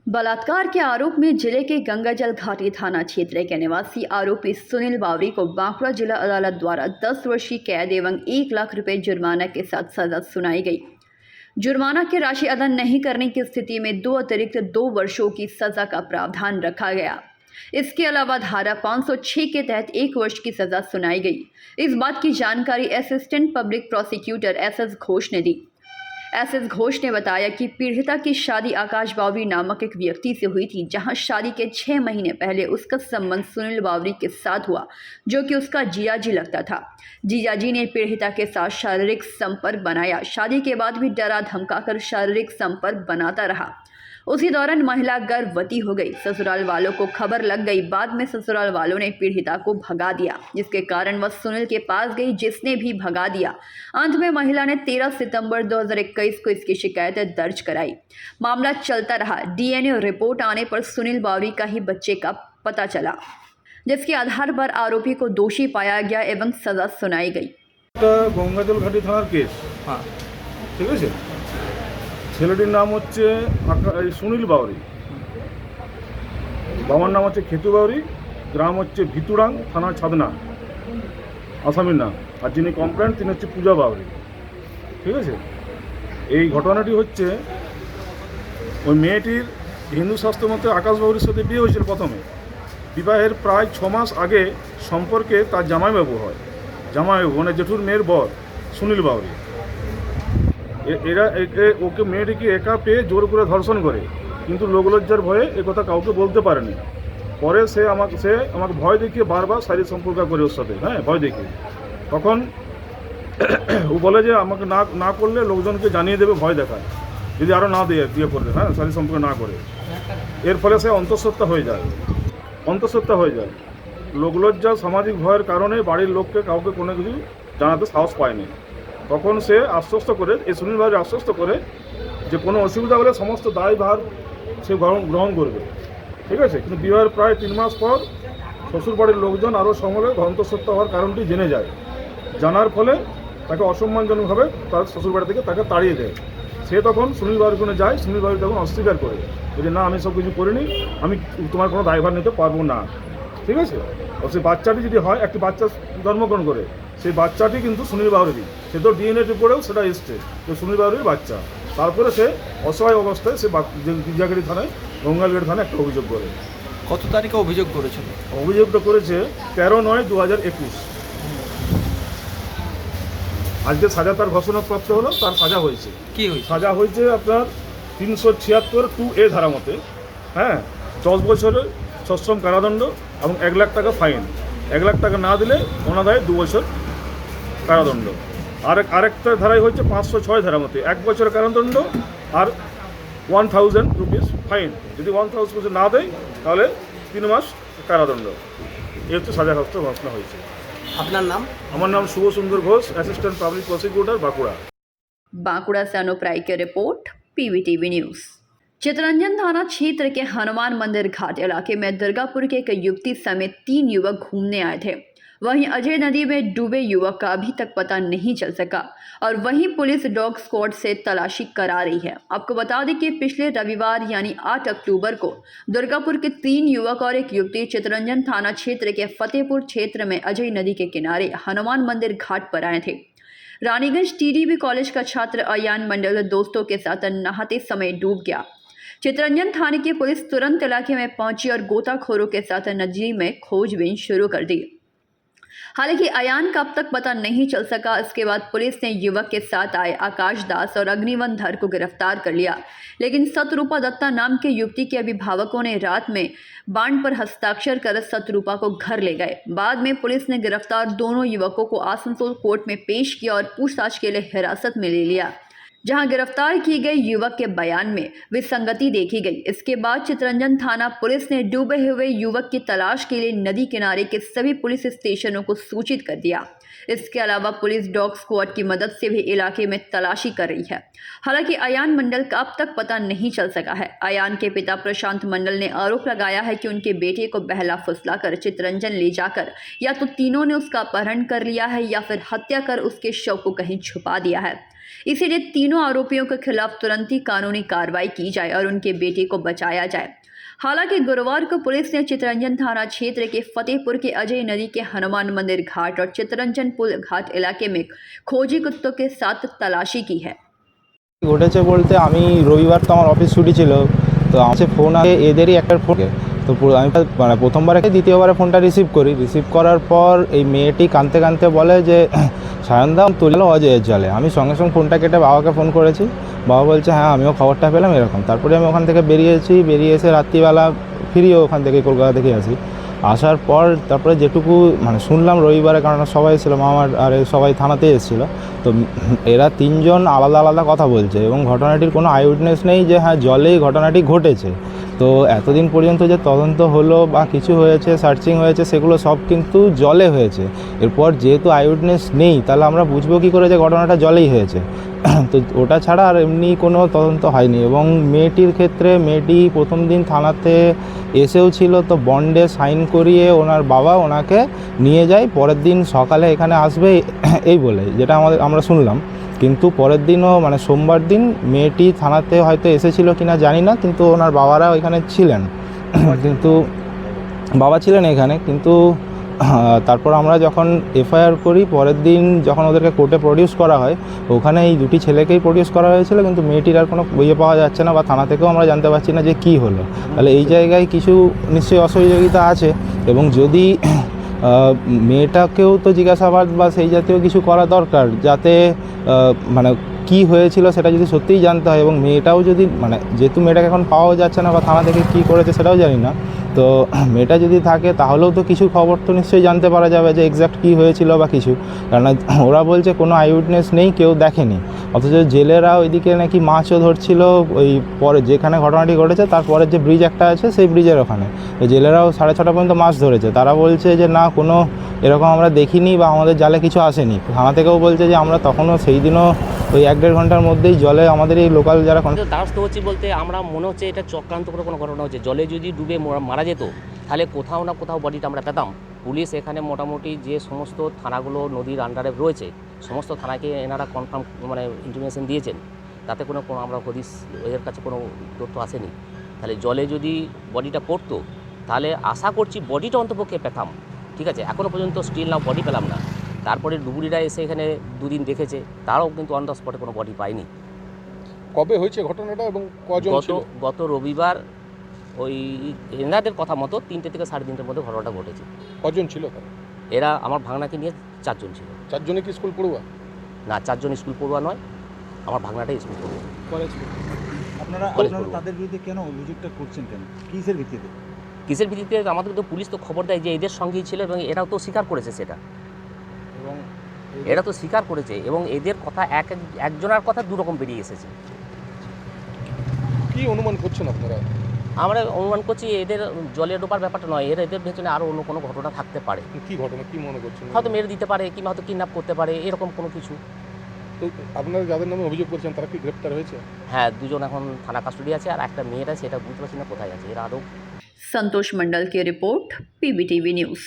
बलात्कार के आरोप में जिले के गंगाजल घाटी थाना क्षेत्र के निवासी आरोपी सुनील बावरी को बांकुड़ा जिला अदालत द्वारा 10 वर्षीय कैद एवं 1 लाख रुपए जुर्माना के साथ सजा सुनाई गई। जुर्माना की राशि अदा नहीं करने की स्थिति में 2 अतिरिक्त 2 वर्षों की सजा का प्रावधान रखा गया। इसके अलावा धारा 506 के तहत 1 वर्ष की सजा सुनाई गई। इस बात की जानकारी assistant public prosecutor SS Ghosh ने दी। एसएस घोष ने बताया कि पीड़िता की शादी आकाश बावरी नामक एक व्यक्ति से हुई थी, जहां शादी के 6 महीने पहले उसका संबंध सुनील बावरी के साथ हुआ, जो कि उसका जीजाजी लगता था। जीजाजी ने पीड़िता के साथ शारीरिक संपर्क बनाया। शादी के बाद भी डरा धमकाकर शारीरिक संपर्क बनाता रहा। उसी दौरान महिला गर्भवती हो गई। ससुराल वालों को खबर लग गई। बाद में ससुराल वालों ने पीड़िता को भगा दिया, जिसके कारण वह सुनील के पास गई, जिसने भी भगा दिया। अंत में महिला ने 13 सितंबर 2021 को इसकी शिकायत दर्ज कराई। मामला चलता रहा। डीएनए रिपोर्ट आने पर सुनील बावरी का ही बच्चे का पता चला, जिसके आधार पर आरोपी को दोषी पाया गया एवं सजा सुनाई गई। गंगाजल घाटी थानार केस। हाँ ठीक है। ছেলেটির নাম হচ্ছে সুনীল বাউরি, বাবার নাম হচ্ছে খেতু বাউরি, গ্রাম হচ্ছে ভিতুরাং, থানা ছাদনা, আসামির নাম। আর যিনি কমপ্লেন্ট তিনি হচ্ছে পূজা বাউরি। ঠিক আছে। এই ঘটনাটি হচ্ছে ওই মেয়েটির হিন্দু শাস্ত্র মতে আকাশ বাউরির সাথে বিয়ে হয়েছিল প্রথমে। বিবাহের প্রায় 6 মাস আগে সম্পর্কে তার জামাইবাবু হয়। জামাইবাবু মানে জেঠুর মেয়ের বর সুনীল বাউরি। এরা ওকে মেয়েটিকে একা পেয়ে জোর করে ধর্ষণ করে, কিন্তু লোকলজ্জার ভয়ে একথা কাউকে বলতে পারেনি। পরে সে আমাকে ভয় দেখিয়ে বারবার শারীরিক সম্পর্ক করে ওর সাথে, হ্যাঁ ভয় দেখিয়ে। তখন ও বলে যে আমাকে না করলে লোকজনকে জানিয়ে দেবে, ভয় দেখায় যদি আরও না দিয়ে করবে, হ্যাঁ শারীরিক সম্পর্ক না করে। এর ফলে সে অন্তঃসত্ত্বা হয়ে যায়। লোকলজ্জা সামাজিক ভয়ের কারণে বাড়ির লোককে কাউকে কোনো কিছু জানাতে সাহস পায়নি। তখন সে আশ্বস্ত করে, এই সুনীল বাবুরি আশ্বস্ত করে যে কোনো অসুবিধা হলে সমস্ত দায়ভার সে গ্রহণ করবে। ঠিক আছে। কিন্তু বিবাহের প্রায় 3 মাস পর শ্বশুর বাড়ির লোকজন আরও সমলে অন্তঃসত্ত্বা হওয়ার কারণটি জেনে যায়। জানার ফলে তাকে অসম্মানজনকভাবে তার শ্বশুর বাড়ি থেকে তাকে তাড়িয়ে দেয়। সে তখন সুনীল বাবুর কোণে যায়। সুনীল বাবু তখন অস্বীকার করে যে না, আমি সব কিছু করিনি, আমি তোমার কোনো দায়ভার নিতে পারবো না। ঠিক আছে। ও সেই বাচ্চাটি যদি হয়, একটি বাচ্চা জন্মগ্রহণ করে, সেই বাচ্চাটি কিন্তু সুনীল বাউরিরই। সে তো ডিএনএ রিপোর্টেও সেটা এসছে যে সুনীল বাউরির বাচ্চা। তারপরে সে অসহায় অবস্থায় সে গিজাগাড়ি থানায়, গঙ্গালগড় থানায় একটা অভিযোগ করে। কত তারিখে অভিযোগ করেছিল? কি হয়েছে? সাজা হয়েছে আপনার 376(2)A ধারা মতে, হ্যাঁ 10 বছরের সশ্রম কারাদণ্ড এবং 1 লাখ টাকা ফাইন। 1 লাখ টাকা না দিলে অনাদায়ে 2 বছর কারাদণ্ড। আরেকটা ধারাই হচ্ছে 506 ধারা মতে 1 বছর কারাদণ্ড আর 1000 রুপিস ফাইন। যদি 1000 রুপিস না দেয় তাহলে 3 মাস কারাদণ্ড। এই হচ্ছে সাজা ঘোষণা হয়েছে। আপনার নাম? আমার নাম শুভ সুন্দর Ghosh, assistant public prosecutor, Bankura. Bankura से अनुप राय की रिपोर्ट, पीवीटीवी न्यूज़। चितरंजन थाना क्षेत्र के हनुमान मंदिर घाट इलाके में दुर्गापुर के एक युवती समेत 3 युवक घूमने आए थे। वहीं अजय नदी में डूबे युवक का अभी तक पता नहीं चल सका और वहीं पुलिस डॉग स्क्वाड से तलाशी करा रही है। आपको बता दें कि पिछले रविवार यानी 8 अक्टूबर को दुर्गापुर के 3 युवक और एक युवती चितरंजन थाना क्षेत्र के फतेहपुर क्षेत्र में अजय नदी के किनारे हनुमान मंदिर घाट पर आए थे। रानीगंज टीडीबी कॉलेज का छात्र अयान मंडल दोस्तों के साथ नहाते समय डूब गया। चितरंजन थाने की पुलिस तुरंत इलाके में पहुंची और गोताखोरों के साथ नदी में खोजबीन शुरू कर दी। हालांकि अयान का अब तक पता नहीं चल सका। इसके बाद पुलिस ने युवक के साथ आए आकाश दास और अग्निवन धर को गिरफ्तार कर लिया, लेकिन सतरूपा दत्ता नाम के युवती के अभिभावकों ने रात में बांड पर हस्ताक्षर कर सतरूपा को घर ले गए। बाद में पुलिस ने गिरफ्तार दोनों युवकों को आसनसोल कोर्ट में पेश किया और पूछताछ के लिए हिरासत में ले लिया। जहां गिरफ्तार किए गए युवक के बयान में विसंगति देखी गई। इसके बाद चितरंजन थाना पुलिस ने डूबे हुए युवक की तलाश के लिए नदी किनारे के सभी पुलिस स्टेशनों को सूचित कर दिया। इसके अलावा पुलिस डॉग स्क्वाड की मदद से भी इलाके में तलाशी कर रही है। हालांकि अयान मंडल का अब तक पता नहीं चल सका है। अयान के पिता प्रशांत मंडल ने आरोप लगाया है कि उनके बेटे को बहला फुसला कर चितरंजन ले जाकर या तो तीनों ने उसका अपहरण कर लिया है या फिर हत्या कर उसके शव को कहीं छुपा दिया है। इसीलिए तीनों आरोपियों के खिलाफ तुरंत ही कानूनी कार्रवाई की जाए और उनके बेटे को बचाया जाए। हालांकि गुरुवार को पुलिस ने चितरंजन थाना क्षेत्र के फतेहपुर के अजय नदी के हनुमान मंदिर घाट और चितरंजन पुल घाट इलाके में खोजी कुत्तों के साथ तलाशी की है। ঘটেছে বলতে আমি রবিবার তো আমার অফিস ছুটি ছিল, তো আমার ফোন আগে এদেরই একটা ফোন, তো আমি মানে প্রথমবারে দ্বিতীয়বারে ফোনটা রিসিভ করার পর এই মেয়েটি কাঁদতে কাঁদতে বলে যে সায়নদা তুলে অজয়ের জলে। আমি সঙ্গে সঙ্গে ফোনটা কেটে বাবাকে ফোন করেছি। বাবা বলছে হ্যাঁ আমিও খবরটা পেলাম এরকম। তারপরে আমি ওখান থেকে বেরিয়ে এসে রাত্রিবেলা ফিরিও ওখান থেকে কলকাতা থেকে আসি। আসার পর তারপরে যেটুকু মানে শুনলাম রবিবারে, কারণ সবাই ছিল মামার আর সবাই থানাতে এসেছিল, তো এরা তিনজন আলাদা আলাদা কথা বলছে এবং ঘটনাটির কোনো আই উইটনেস নেই যে হ্যাঁ জলেই ঘটনাটি ঘটেছে। তো এতদিন পর্যন্ত যে তদন্ত হলো বা কিছু হয়েছে, সার্চিং হয়েছে, সেগুলো সব কিন্তু জলে হয়েছে। এরপর যেহেতু আই উইটনেস নেই তাহলে আমরা বুঝবো কী করে যে ঘটনাটা জলেই হয়েছে। তো ওটা ছাড়া আর এমনি কোনো তদন্ত হয়নি। এবং মেয়েটির ক্ষেত্রে মেয়েটি প্রথম দিন থানাতে এসেও ছিল, তো বন্ডে সাইন করিয়ে ওনার বাবা ওনাকে নিয়ে যায়, পরের দিন সকালে এখানে আসবে এই বলে, যেটা আমরা শুনলাম। কিন্তু পরের দিনও মানে সোমবার দিন মেয়েটি থানাতে হয়তো এসেছিল কিনা জানি না, কিন্তু ওনার বাবারা ওইখানে ছিলেন, কিন্তু বাবা ছিলেন এখানে। কিন্তু তারপর আমরা যখন এফআইআর করি, পরের দিন যখন ওদেরকে কোর্টে প্রডিউস করা হয়, ওখানে এই দুটি ছেলেকেই প্রডিউস করা হয়েছিল, কিন্তু মেয়েটির আর কোনো বইয়ে পাওয়া যাচ্ছে না বা থানা থেকেও আমরা জানতে পারছি না যে কী হলো। তাহলে এই জায়গায় কিছু নিশ্চয়ই অসহযোগিতা আছে। এবং যদি মেয়েটাকেও তো জিজ্ঞাসাবাদ বা সেই জাতীয় কিছু করা দরকার, যাতে মানে কী হয়েছিল সেটা যদি সত্যিই জানতে হয়। এবং মেয়েটাও যদি মানে যেহেতু মেয়েটাকে এখন পাওয়া যাচ্ছে না বা থানা থেকে কী করেছে সেটাও জানি না, তো মেয়েটা যদি থাকে তাহলেও তো কিছু খবর তো নিশ্চয়ই জানতে পারা যাবে যে এক্স্যাক্ট কী হয়েছিল বা কিছু। কারণ ওরা বলছে কোনো আই উইটনেস নেই, কেউ দেখেনি। অথচ জেলেরা ওইদিকে নাকি মাছও ধরছিল, ওই পরে যেখানে ঘটনাটি ঘটেছে তারপরের যে ব্রিজ একটা আছে সেই ব্রিজের ওখানে, তো জেলেরাও 6:30 পর্যন্ত মাছ ধরেছে। তারা বলছে যে না কোনো এরকম আমরা দেখিনি বা আমাদের জালে কিছু আসেনি। থানা থেকেও বলছে যে আমরা তখনও সেই দিনও ওই 1-1.5 ঘন্টার মধ্যেই জলে আমাদের এই লোকাল যারা দ্বারস্থ হচ্ছে বলতে আমরা মনে হচ্ছে এটা চক্রান্ত করে কোনো ঘটনা হচ্ছে। জলে যদি ডুবে মারা যেত তাহলে কোথাও না কোথাও বডিটা আমরা পেতাম। পুলিশ এখানে মোটামুটি যে সমস্ত থানাগুলো নদীর আন্ডারে রয়েছে সমস্ত থানাকে এনারা কনফার্ম মানে ইনফরমেশন দিয়েছেন, তাতে কোনো আমরা হদিস এদের কাছে কোনো তথ্য আসেনি। তাহলে জলে যদি বডিটা পড়তো তাহলে আশা করছি বডিটা অন্তপক্ষে পেতাম। ঠিক আছে, এখনও পর্যন্ত স্টিল নাও বডি পেলাম না। তারপরে ডুবুরিরা এসে এখানে 2 দিন দেখেছে, তারাও কিন্তু অন দ্য স্পটে কোনো বডি পায়নি। কবে হয়েছে ঘটনাটা এবং কজন ছিল? গত রবিবার ওই এনাদের কথা মতো 3টে থেকে 3:30টার মধ্যে ঘটনাটা ঘটেছে। কজন ছিল তারা? এরা আমার ভাগনাকে নিয়ে 4 জন ছিল। 4 জনে কি স্কুল পড়ুয়া? না, 4 জন স্কুল পড়ুয়া নয়, আমার ভাগনাটাই স্কুল পড়ুয়া। কলেজ আপনারা তাদের বিরুদ্ধে কেন অভিযোগটা করছেন, কেন কিসের ভিত্তিতে? কিসের ভিত্তিতে? আমাদের তো পুলিশ তো খবর দেয় যে এদের সঙ্গেই ছিল এবং এরাও তো স্বীকার করেছে সেটা, এবং এরা তো স্বীকার করেছে এবং এদের কথা একজনের কথা 2 রকম বেরিয়ে এসেছে। কি অনুমান করছেন আপনারা? আমরা অনুমান করছি এদের জলে ডোবার ব্যাপারটা নয়, এদের পেছনে আরও অন্য কোনো ঘটনা থাকতে পারে। কি ঘটনা কি মনে করছেন? হয়তো মেরে দিতে পারে কিংবা হয়তো কিডন্যাপ করতে পারে, এরকম কোনো কিছু। তো আপনারা যাদের নামে অভিযোগ করছেন তারা কি গ্রেপ্তার হয়েছে? হ্যাঁ, 2 জন এখন থানা কাস্টডি আছে আর একটা মেয়েরা সেটা বুঝতে পারছি না কোথায় আছে। এরা আরও। संतोष मंडल की रिपोर्ट, PBTV न्यूज़।